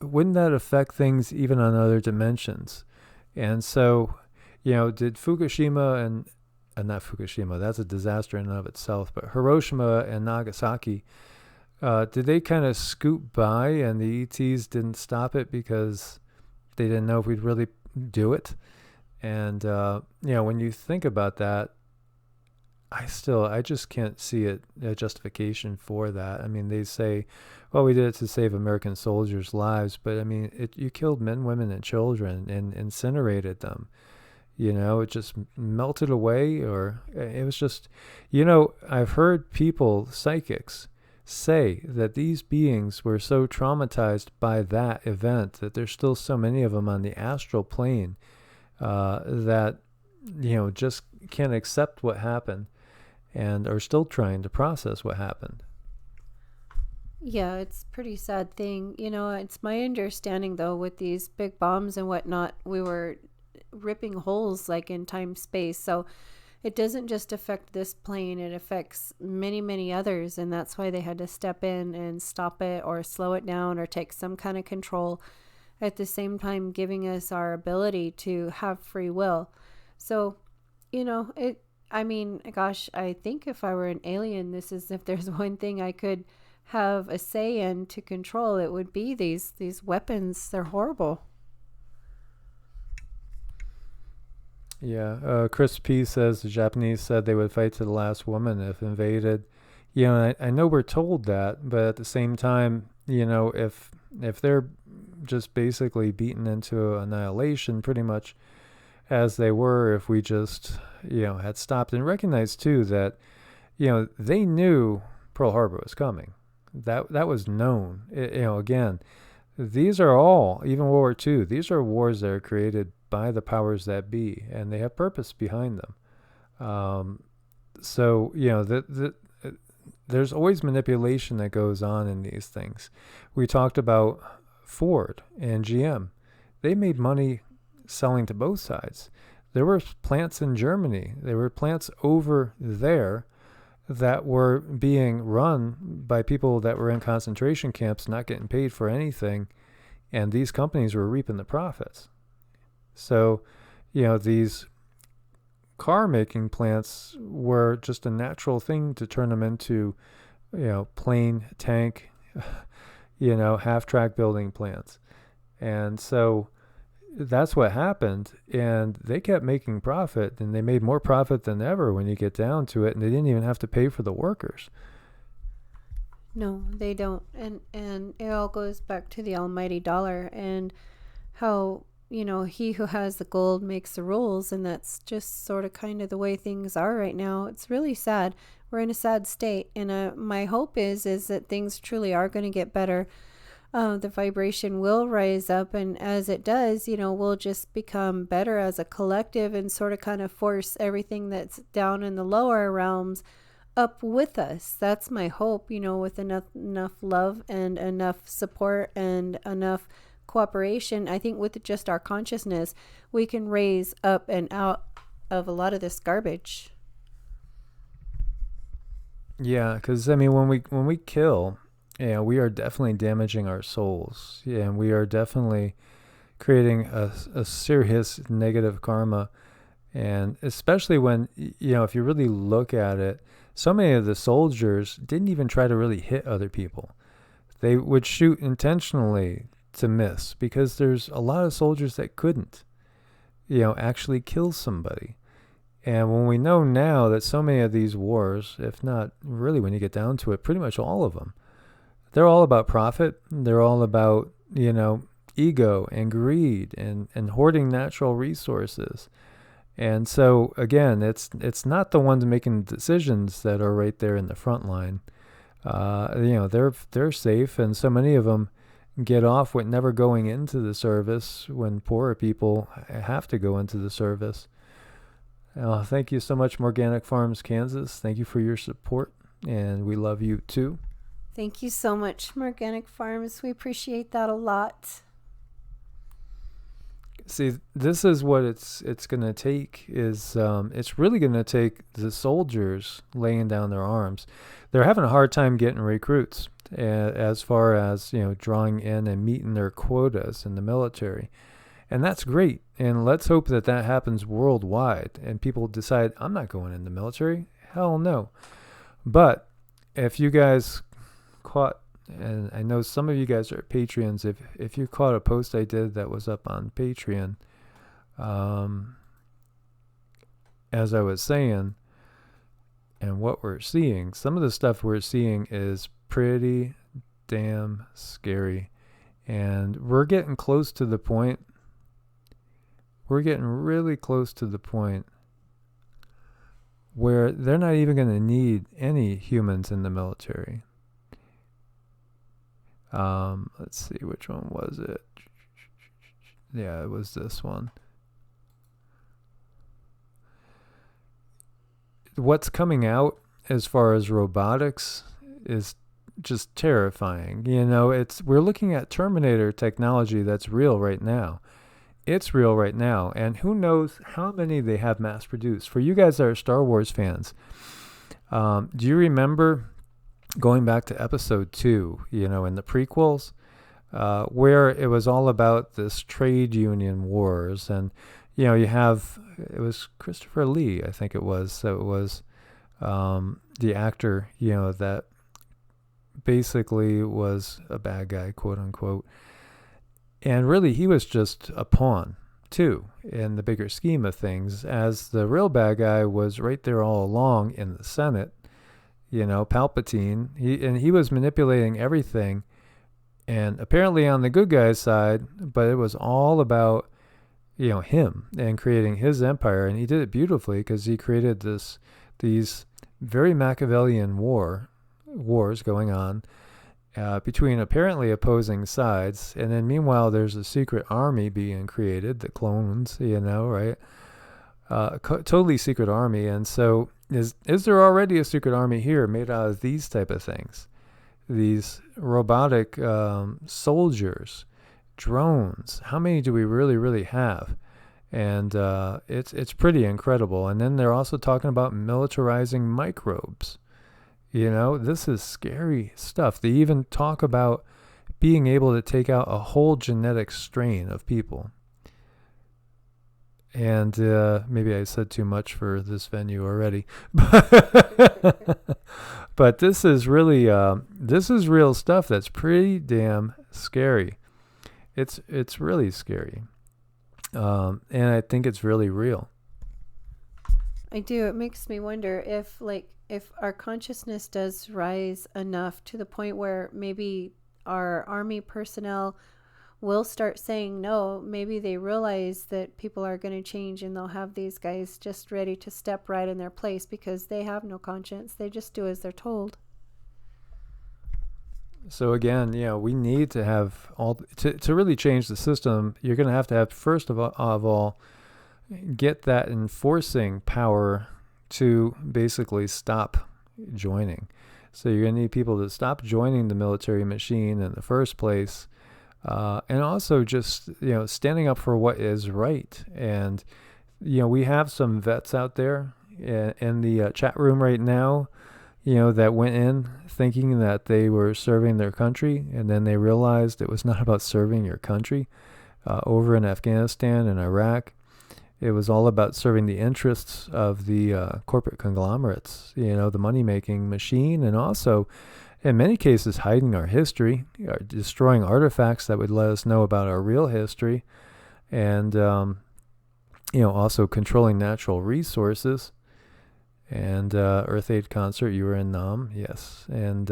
wouldn't that affect things even on other dimensions? And so, did Fukushima and not Fukushima, that's a disaster in and of itself, but Hiroshima and Nagasaki, did they kind of scoot by and the ETs didn't stop it because they didn't know if we'd really do it? And, when you think about that, I just can't see a justification for that. I mean, they say, well, we did it to save American soldiers' lives, but I mean, you killed men, women, and children and incinerated them. It just melted away, or it was just, I've heard people, psychics, say that these beings were so traumatized by that event that there's still so many of them on the astral plane that, just can't accept what happened and are still trying to process what happened. Yeah, it's a pretty sad thing. It's my understanding, though, with these big bombs and whatnot, we were ripping holes like in time space. So it doesn't just affect this plane, it affects many, many others. And that's why they had to step in and stop it or slow it down or take some kind of control, at the same time giving us our ability to have free will. So, I think if I were an alien, if there's one thing I could have a say in to control, it would be these weapons. They're horrible. Yeah, Chris P. says the Japanese said they would fight to the last woman if invaded. I know we're told that, but at the same time, if they're just basically beaten into annihilation pretty much as they were, if we just, had stopped and recognized too that, they knew Pearl Harbor was coming. That was known. Again, these are all, even World War II, these are wars that are created by the powers that be, and they have purpose behind them. So, there's always manipulation that goes on in these things. We talked about Ford and GM. They made money selling to both sides. There were plants in Germany. There were plants over there that were being run by people that were in concentration camps, not getting paid for anything, and these companies were reaping the profits. So, these car-making plants were just a natural thing to turn them into, plane, tank, half-track building plants. And so that's what happened, and they kept making profit, and they made more profit than ever when you get down to it, and they didn't even have to pay for the workers. No, they don't. And it all goes back to the almighty dollar and how, he who has the gold makes the rules, and that's just sort of kind of the way things are right now. It's really sad. We're in a sad state, and my hope is that things truly are going to get better. The vibration will rise up, and as it does, we'll just become better as a collective and sort of kind of force everything that's down in the lower realms up with us. That's my hope, with enough love and enough support and enough cooperation. I think with just our consciousness, we can raise up and out of a lot of this garbage. Yeah, because when we kill, we are definitely damaging our souls. Yeah, and we are definitely creating a serious negative karma. And especially when, if you really look at it, so many of the soldiers didn't even try to really hit other people. They would shoot intentionally to miss, because there's a lot of soldiers that couldn't, actually kill somebody. And when we know now that so many of these wars, if not really when you get down to it, pretty much all of them, they're all about profit. They're all about, ego and greed and hoarding natural resources. And so, again, it's not the ones making decisions that are right there in the front line. They're safe, and so many of them get off with never going into the service when poorer people have to go into the service. Thank you so much, Morganic Farms, Kansas. Thank you for your support, and we love you too. Thank you so much, Morganic Farms. We appreciate that a lot. See, this is what it's going to take is it's really going to take the soldiers laying down their arms. They're having a hard time getting recruits as far as, drawing in and meeting their quotas in the military. And that's great. And let's hope that happens worldwide and people decide, I'm not going in the military. Hell no. But if you guys caught, and I know some of you guys are Patreons, if you caught a post I did that was up on Patreon, as I was saying, and what we're seeing, some of the stuff we're seeing is pretty damn scary. And we're getting close to the point, we're getting really close to the point where they're not even going to need any humans in the military. Let's see, which one was it? Yeah, it was this one. What's coming out as far as robotics is just terrifying. We're looking at Terminator technology that's real right now. It's real right now, and who knows how many they have mass produced. For you guys that are Star Wars fans, do you remember going back to episode 2, in the prequels, where it was all about this trade union wars, and it was Christopher Lee, I think it was. So it was the actor, that basically was a bad guy, quote unquote. And really, he was just a pawn, too, in the bigger scheme of things, as the real bad guy was right there all along in the Senate, Palpatine. He was manipulating everything, and apparently on the good guy's side, but it was all about, him and creating his empire. And he did it beautifully because he created these very Machiavellian wars going on between apparently opposing sides, and then meanwhile there's a secret army being created, the clones, right? Totally secret army. And so is there already a secret army here made out of these type of things? These robotic soldiers, drones. How many do we really have? And it's pretty incredible. And then they're also talking about militarizing microbes. This is scary stuff. They even talk about being able to take out a whole genetic strain of people. And maybe I said too much for this venue already. But this is really, this is real stuff that's pretty damn scary. It's really scary. And I think it's really real. I do. It makes me wonder if our consciousness does rise enough to the point where maybe our army personnel will start saying no. Maybe they realize that people are going to change and they'll have these guys just ready to step right in their place because they have no conscience. They just do as they're told. So again, we need to have to really change the system. You're going to have first of all get that enforcing power to basically stop joining. So you're going to need people to stop joining the military machine in the first place, and also just standing up for what is right. And we have some vets out there in the chat room right now, that went in thinking that they were serving their country, and then they realized it was not about serving your country. Over in Afghanistan and Iraq, it was all about serving the interests of the corporate conglomerates, the money-making machine, and also, in many cases, hiding our history, destroying artifacts that would let us know about our real history, and, also controlling natural resources. And Earth Aid concert, you were in Nam, yes. And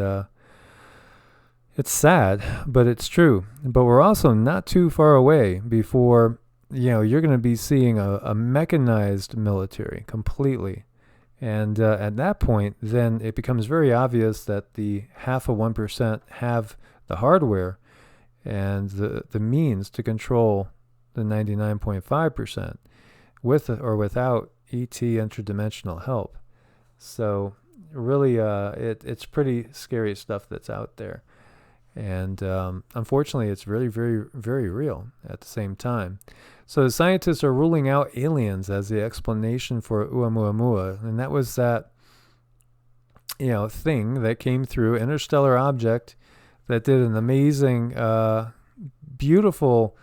it's sad, but it's true. But we're also not too far away before you're going to be seeing a mechanized military completely. And at that point, then it becomes very obvious that the 0.5% have the hardware and the means to control the 99.5% with or without ET interdimensional help. So really, it's pretty scary stuff that's out there. And unfortunately, it's really, very, very real at the same time. So the scientists are ruling out aliens as the explanation for Oumuamua. And that was that, thing that came through, interstellar object that did an amazing, beautiful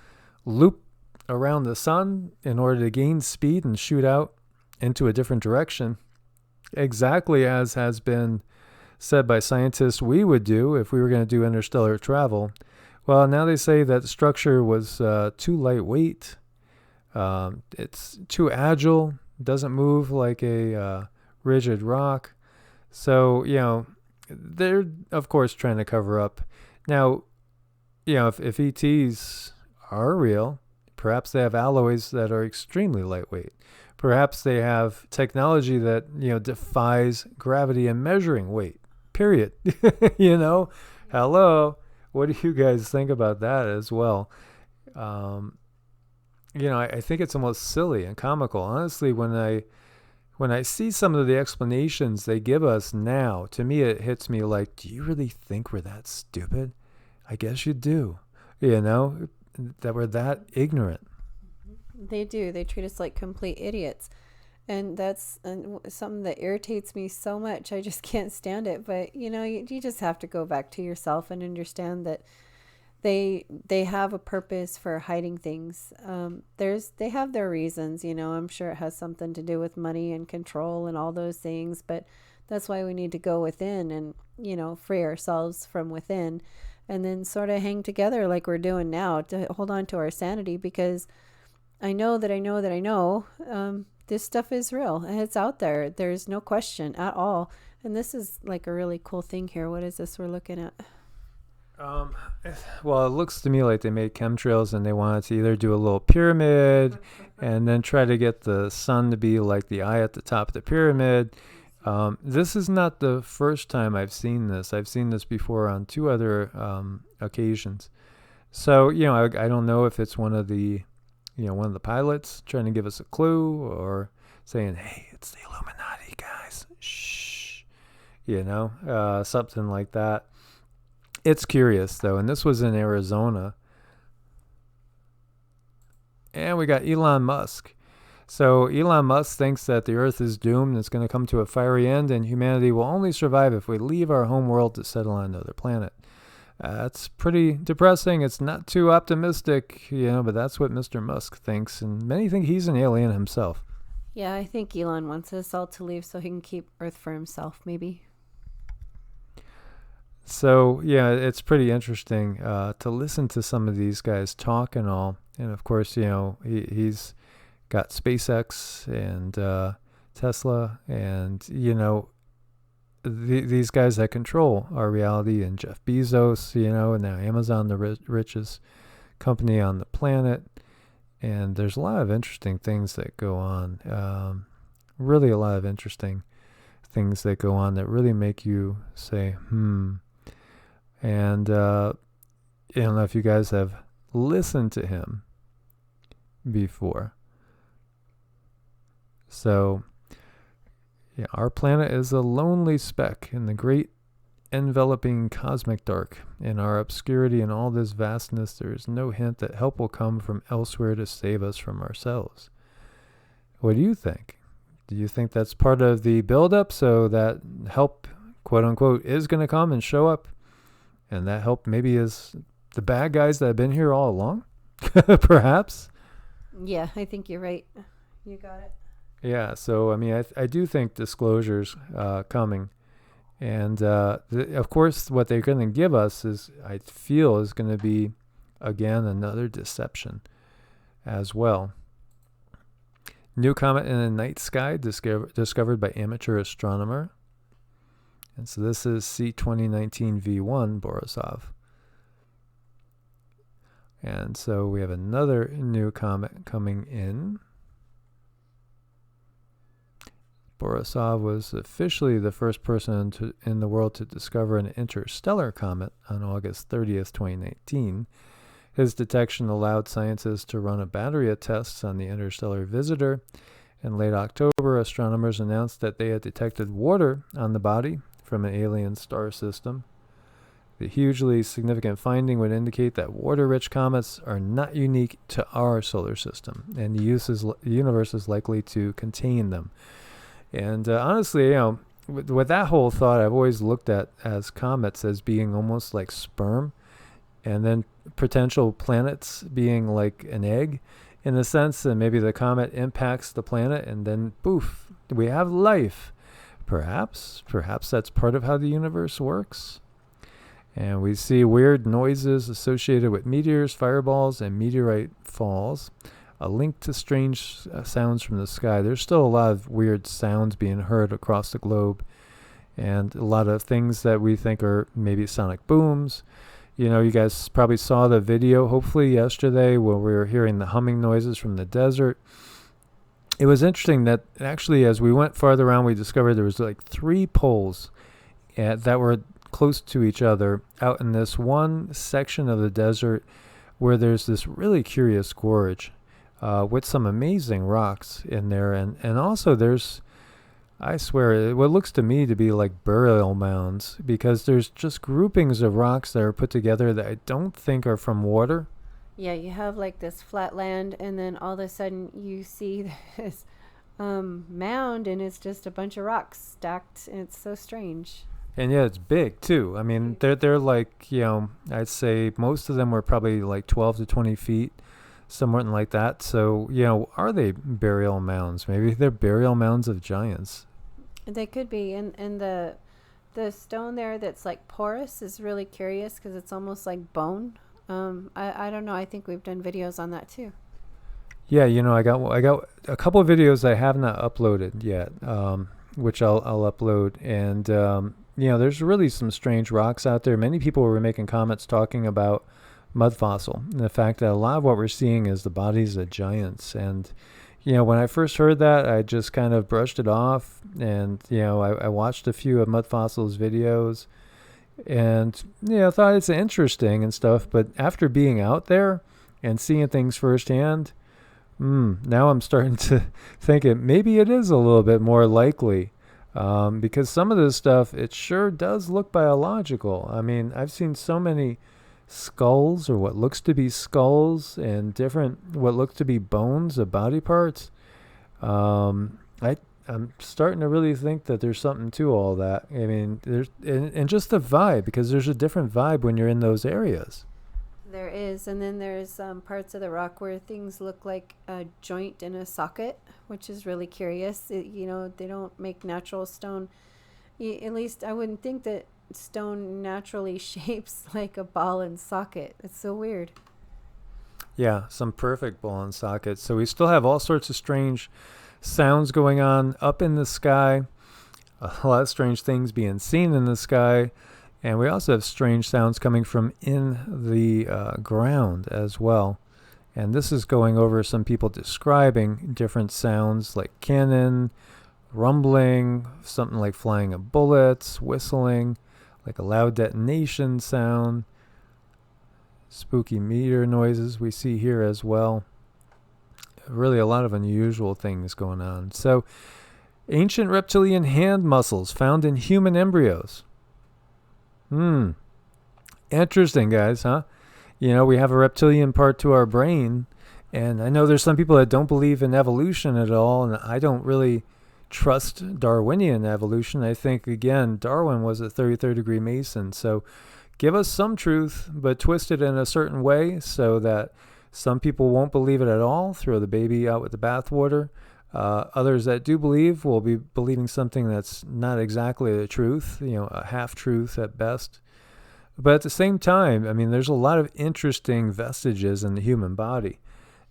loop around the sun in order to gain speed and shoot out into a different direction. Exactly as has been said by scientists we would do if we were going to do interstellar travel. Well, now they say that the structure was too lightweight. It's too agile. Doesn't move like a rigid rock. So, they're, of course, trying to cover up. Now, if ETs are real, perhaps they have alloys that are extremely lightweight. Perhaps they have technology that, defies gravity and measuring weight, period. Hello. What do you guys think about that as well? I think it's almost silly and comical. Honestly, when I see some of the explanations they give us now, to me it hits me like, do you really think we're that stupid? I guess you do. That we're that ignorant. They do. They treat us like complete idiots. And that's something that irritates me so much. I just can't stand it. But, you just have to go back to yourself and understand that they have a purpose for hiding things. They have their reasons, I'm sure it has something to do with money and control and all those things. But that's why we need to go within and, free ourselves from within and then sort of hang together like we're doing now to hold on to our sanity, because I know this stuff is real and it's out there. There's no question at all. And this is like a really cool thing here. What is this we're looking at? Well, it looks to me like they made chemtrails and they wanted to either do a little pyramid and then try to get the sun to be like the eye at the top of the pyramid. This is not the first time I've seen this. I've seen this before on 2 other occasions. So, I don't know if it's one of the pilots trying to give us a clue, or saying, hey, it's the Illuminati, guys. Shh. Something like that. It's curious, though. And this was in Arizona. And we got Elon Musk. So Elon Musk thinks that the Earth is doomed. It's going to come to a fiery end, and humanity will only survive if we leave our home world to settle on another planet. That's pretty depressing. It's not too optimistic, but that's what Mr. Musk thinks, and many think he's an alien himself. Yeah, I think Elon wants us all to leave so he can keep Earth for himself, maybe. So, yeah, it's pretty interesting to listen to some of these guys talk and all. And, of course, he's got SpaceX and Tesla and, these guys that control our reality, and Jeff Bezos, and now Amazon, the richest company on the planet. And there's a lot of interesting things that go on. Really a lot of interesting things that go on that really make you say, And I don't know if you guys have listened to him before. So, yeah, our planet is a lonely speck in the great enveloping cosmic dark. In our obscurity and all this vastness, there is no hint that help will come from elsewhere to save us from ourselves. What do you think? Do you think that's part of the buildup, so that help, quote unquote, is going to come and show up? And that help maybe is the bad guys that have been here all along? Perhaps? Yeah, I think you're right. You got it. Yeah, so, I do think disclosure's coming. And, of course, what they're going to give us is going to be, again, another deception as well. New comet in the night sky discovered by amateur astronomer. And so this is C2019 V1 Borisov. And so we have another new comet coming in. Borisov was officially the first person in the world to discover an interstellar comet on August 30th, 2019. His detection allowed scientists to run a battery of tests on the interstellar visitor. In late October, astronomers announced that they had detected water on the body from an alien star system. The hugely significant finding would indicate that water-rich comets are not unique to our solar system, and the universe is likely to contain them. And honestly, with that whole thought, I've always looked at as comets as being almost like sperm, and then potential planets being like an egg, in a sense, and maybe the comet impacts the planet, and then poof, we have life. Perhaps that's part of how the universe works. And we see weird noises associated with meteors, fireballs, and meteorite falls. A link to strange sounds from the sky. There's still a lot of weird sounds being heard across the globe, and a lot of things that we think are maybe sonic booms. You guys probably saw the video, hopefully yesterday, where we were hearing the humming noises from the desert. It was interesting that actually as we went farther around, we discovered there was like 3 poles that were close to each other out in this one section of the desert where there's this really curious gorge. With some amazing rocks in there. And also there's, I swear, what looks to me to be like burial mounds, because there's just groupings of rocks that are put together that I don't think are from water. Yeah, you have like this flat land, and then all of a sudden you see this mound, and it's just a bunch of rocks stacked, and it's so strange. And yeah, it's big too. They're like, I'd say most of them were probably like 12 to 20 feet. Somewhat like that. So, are they burial mounds? Maybe they're burial mounds of giants. They could be. And the stone there that's like porous is really curious because it's almost like bone. I don't know. I think we've done videos on that too. Yeah, I got a couple of videos I have not uploaded yet, which I'll upload. And, there's really some strange rocks out there. Many people were making comments talking about mud fossil, and the fact that a lot of what we're seeing is the bodies of giants. And when I first heard that, I just kind of brushed it off. And, I watched a few of Mud Fossil's videos and, thought it's interesting and stuff. But after being out there and seeing things firsthand, now I'm starting to think maybe it is a little bit more likely. Because some of this stuff, it sure does look biological. I mean, I've seen so many skulls or what looks to be skulls and different what looks to be bones of body parts. I'm starting to really think that there's something to all that. I mean, there's and just the vibe, because there's a different vibe when you're in those areas. There is, and then there's parts of the rock where things look like a joint in a socket, which is really curious. They don't make natural stone. At least I wouldn't think that stone naturally shapes like a ball and socket. It's so weird. Yeah, some perfect ball and sockets. So we still have all sorts of strange sounds going on up in the sky. A lot of strange things being seen in the sky. And we also have strange sounds coming from in the ground as well. And this is going over some people describing different sounds like cannon, rumbling, something like flying of bullets, whistling, like a loud detonation sound, spooky meteor noises we see here as well. Really a lot of unusual things going on. So, ancient reptilian hand muscles found in human embryos. Interesting, guys, huh? We have a reptilian part to our brain, and I know there's some people that don't believe in evolution at all, and I don't really trust Darwinian evolution. I think, again, Darwin was a 33rd degree Mason, so give us some truth, but twist it in a certain way so that some people won't believe it at all, throw the baby out with the bathwater. Others that do believe will be believing something that's not exactly the truth, a half-truth at best. But at the same time, I mean, there's a lot of interesting vestiges in the human body.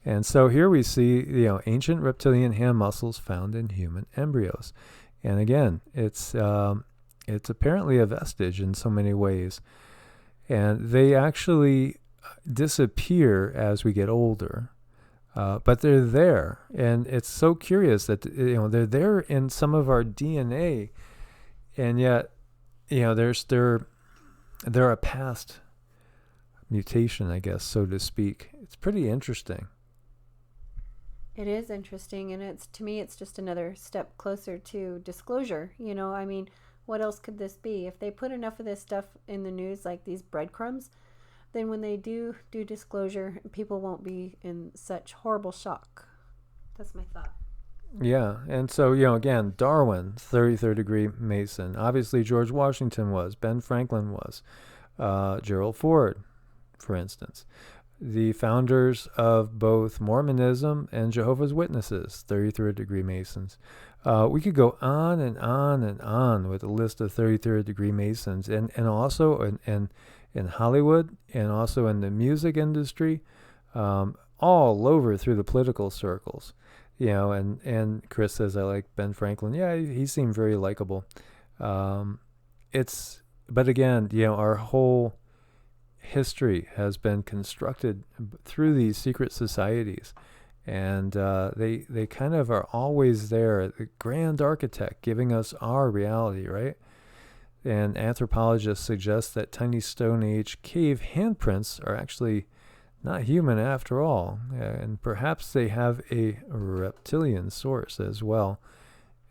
And so here we see, ancient reptilian hand muscles found in human embryos. And again, it's apparently a vestige in so many ways. And they actually disappear as we get older. But they're there, and it's so curious that they're there in some of our DNA, and yet they're a past mutation, I guess, so to speak. It's pretty interesting. It is interesting, and to me it's just another step closer to disclosure. I mean, what else could this be? If they put enough of this stuff in the news, like these breadcrumbs, then when they do disclosure, people won't be in such horrible shock. That's my thought. Yeah, and so, again, Darwin, 33rd degree Mason. Obviously, George Washington was. Ben Franklin was. Gerald Ford, for instance. The founders of both Mormonism and Jehovah's Witnesses, 33rd degree Masons. We could go on and on and on with a list of 33rd degree Masons. And also in Hollywood, and also in the music industry, all over through the political circles, and Chris says, I like Ben Franklin. Yeah, he seemed very likable. But again, our whole history has been constructed through these secret societies, and they kind of are always there, the grand architect giving us our reality, right? And anthropologists suggest that tiny Stone Age cave handprints are actually not human after all. And perhaps they have a reptilian source as well.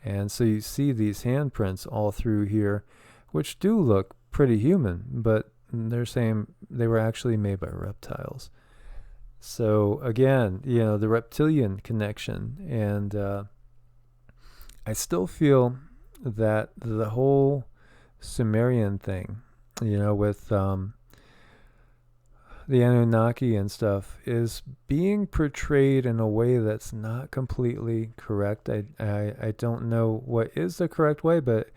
And so you see these handprints all through here, which do look pretty human, but they're saying they were actually made by reptiles. So again, the reptilian connection. And I still feel that the whole Sumerian thing, with the Anunnaki and stuff, is being portrayed in a way that's not completely correct. I don't know what is the correct way, but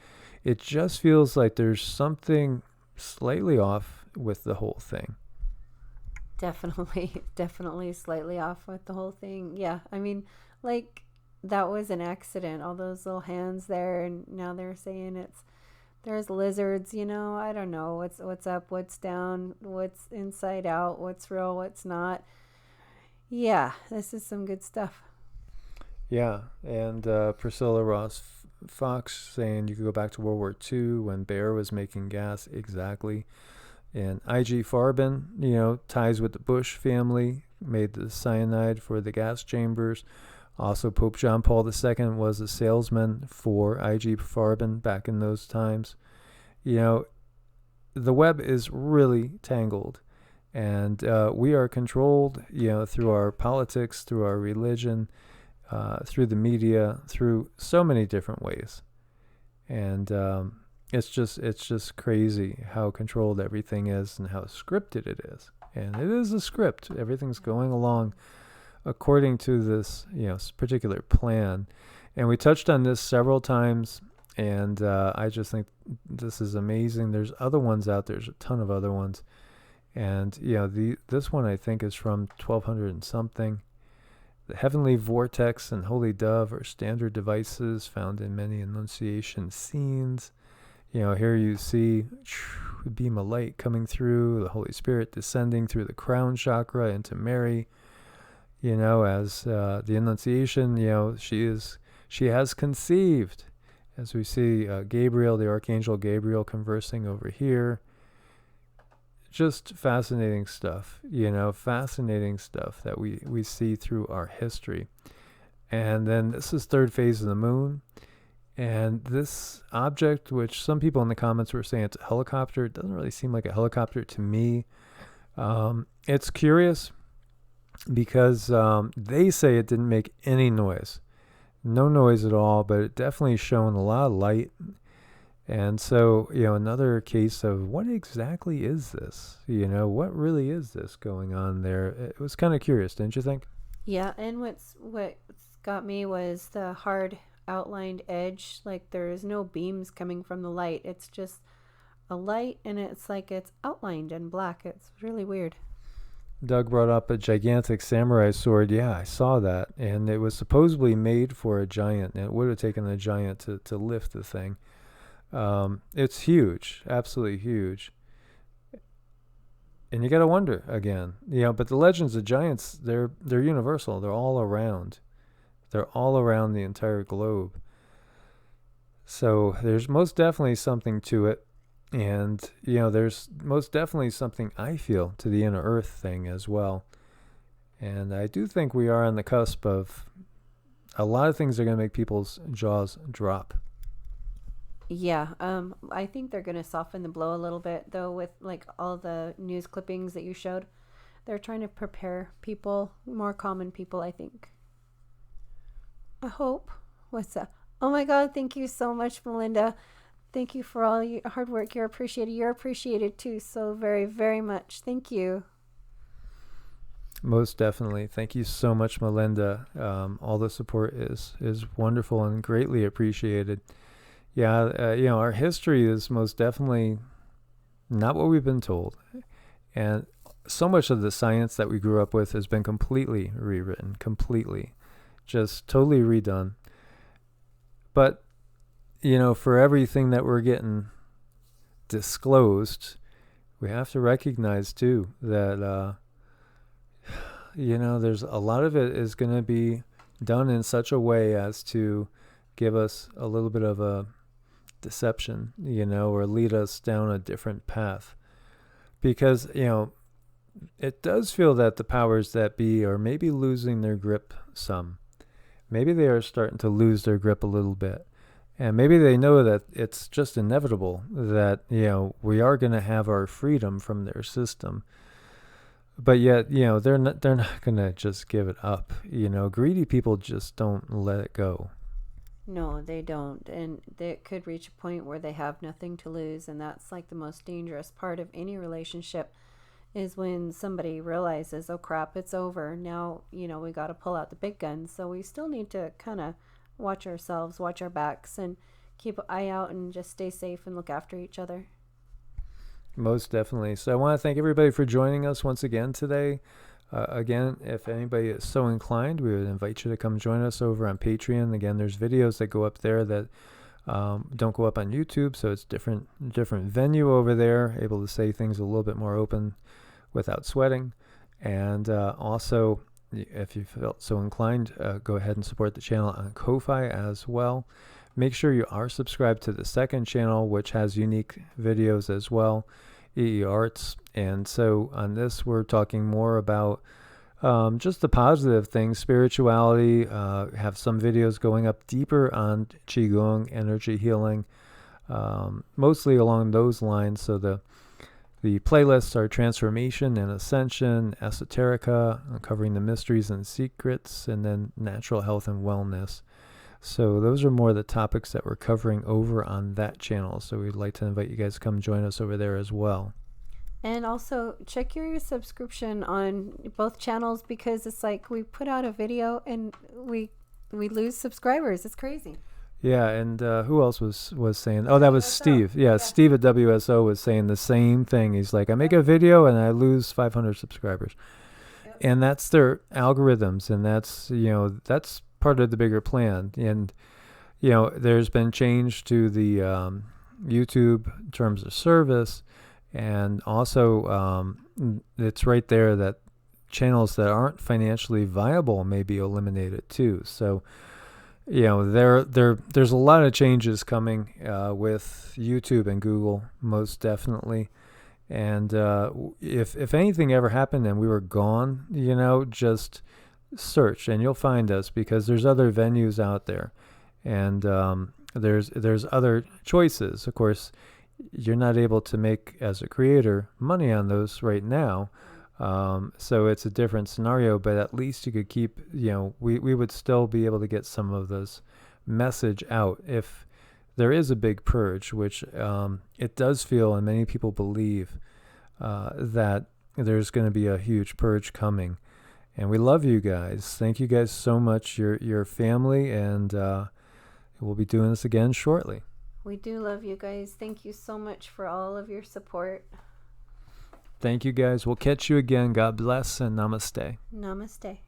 it just feels like there's something slightly off with the whole thing. Definitely slightly off with the whole thing. Yeah, I mean, like, that was an accident, all those little hands there, and now they're saying there's lizards, I don't know what's up, what's down, what's inside out, what's real, what's not. Yeah, this is some good stuff. Yeah, and Priscilla Ross Fox saying you could go back to World War II when Bayer was making gas. Exactly. And I.G. Farben, ties with the Bush family, made the cyanide for the gas chambers. Also, Pope John Paul II was a salesman for I.G. Farben back in those times. The web is really tangled, and we are controlled, through our politics, through our religion, through the media, through so many different ways. And it's just crazy how controlled everything is and how scripted it is. And it is a script. Everything's going along according to this, particular plan. And we touched on this several times, and I just think this is amazing. There's other ones out there. There's a ton of other ones. And, this one I think is from 1200 and something. The heavenly vortex and holy dove are standard devices found in many Annunciation scenes. Here you see a beam of light coming through, the Holy Spirit descending through the crown chakra into Mary. As the Annunciation, she has conceived. As we see Gabriel, the Archangel Gabriel, conversing over here. Just fascinating stuff, fascinating stuff that we see through our history. And then this is third phase of the moon. And this object, which some people in the comments were saying it's a helicopter, it doesn't really seem like a helicopter to me. It's curious because they say it didn't make any noise. No noise at all, but it definitely shone a lot of light. And so, another case of what exactly is this? What really is this going on there? It was kind of curious, didn't you think? Yeah, and what's got me was the hard outlined edge. Like there's no beams coming from the light. It's just a light, and it's like it's outlined in black. It's really weird. Doug brought up a gigantic samurai sword. Yeah, I saw that. And it was supposedly made for a giant. And it would have taken a giant to lift the thing. It's huge, absolutely huge. And you got to wonder again, but the legends of giants, they're universal. They're all around. They're all around the entire globe. So there's most definitely something to it. And, there's most definitely something I feel to the inner earth thing as well. And I do think we are on the cusp of a lot of things that are going to make people's jaws drop. Yeah, I think they're going to soften the blow a little bit, though, with like all the news clippings that you showed. They're trying to prepare people, more common people, I think. I hope. What's that? Oh my God, thank you so much, Melinda. Thank you for all your hard work. You're appreciated. You're appreciated too, so very, very much. Thank you. Most definitely. Thank you so much, Melinda. All the support is wonderful and greatly appreciated. Yeah, our history is most definitely not what we've been told. And so much of the science that we grew up with has been completely rewritten, just totally redone. But, for everything that we're getting disclosed, we have to recognize, too, that, there's a lot of it is going to be done in such a way as to give us a little bit of a deception, or lead us down a different path. Because, it does feel that the powers that be are maybe losing their grip some. Maybe they are starting to lose their grip a little bit. And maybe they know that it's just inevitable that, we are going to have our freedom from their system. But yet, they're not going to just give it up. Greedy people just don't let it go. No, they don't. And they could reach a point where they have nothing to lose. And that's like the most dangerous part of any relationship is when somebody realizes, oh crap, it's over. Now, we got to pull out the big guns. So we still need to kind of watch ourselves, watch our backs, and keep an eye out and just stay safe and look after each other. Most definitely. So I want to thank everybody for joining us once again today. Again, if anybody is so inclined, we would invite you to come join us over on Patreon. Again, there's videos that go up there that don't go up on YouTube, so it's different venue over there, able to say things a little bit more open without sweating. And also, if you felt so inclined, go ahead and support the channel on Ko-Fi as well. Make sure you are subscribed to the second channel, which has unique videos as well, Arts. And so on this, we're talking more about just the positive things, spirituality. Have some videos going up deeper on QiGong, energy healing, mostly along those lines. So the playlists are Transformation and Ascension, Esoterica, uncovering the mysteries and secrets, and then Natural Health and Wellness. So those are more the topics that we're covering over on that channel. So we'd like to invite you guys to come join us over there as well. And also check your subscription on both channels, because it's like we put out a video and we lose subscribers. It's crazy. Yeah, and who else was saying? Oh, that was Steve. Yeah, Steve at WSO was saying the same thing. He's like, I make a video and I lose 500 subscribers. Yep. And that's their algorithms, and that's, that's part of the bigger plan. And, there's been change to the YouTube in terms of service, and also it's right there that channels that aren't financially viable may be eliminated too. So, there's a lot of changes coming with YouTube and Google, most definitely. And if anything ever happened and we were gone, just search and you'll find us, because there's other venues out there, and there's other choices. Of course, you're not able to make, as a creator, money on those right now. So it's a different scenario, but at least you could keep, we would still be able to get some of this message out if there is a big purge, which it does feel, and many people believe that there's going to be a huge purge coming. And we love you guys. Thank you guys so much. You're family, and we'll be doing this again shortly. We do love you guys. Thank you so much for all of your support. Thank you guys. We'll catch you again. God bless and namaste. Namaste.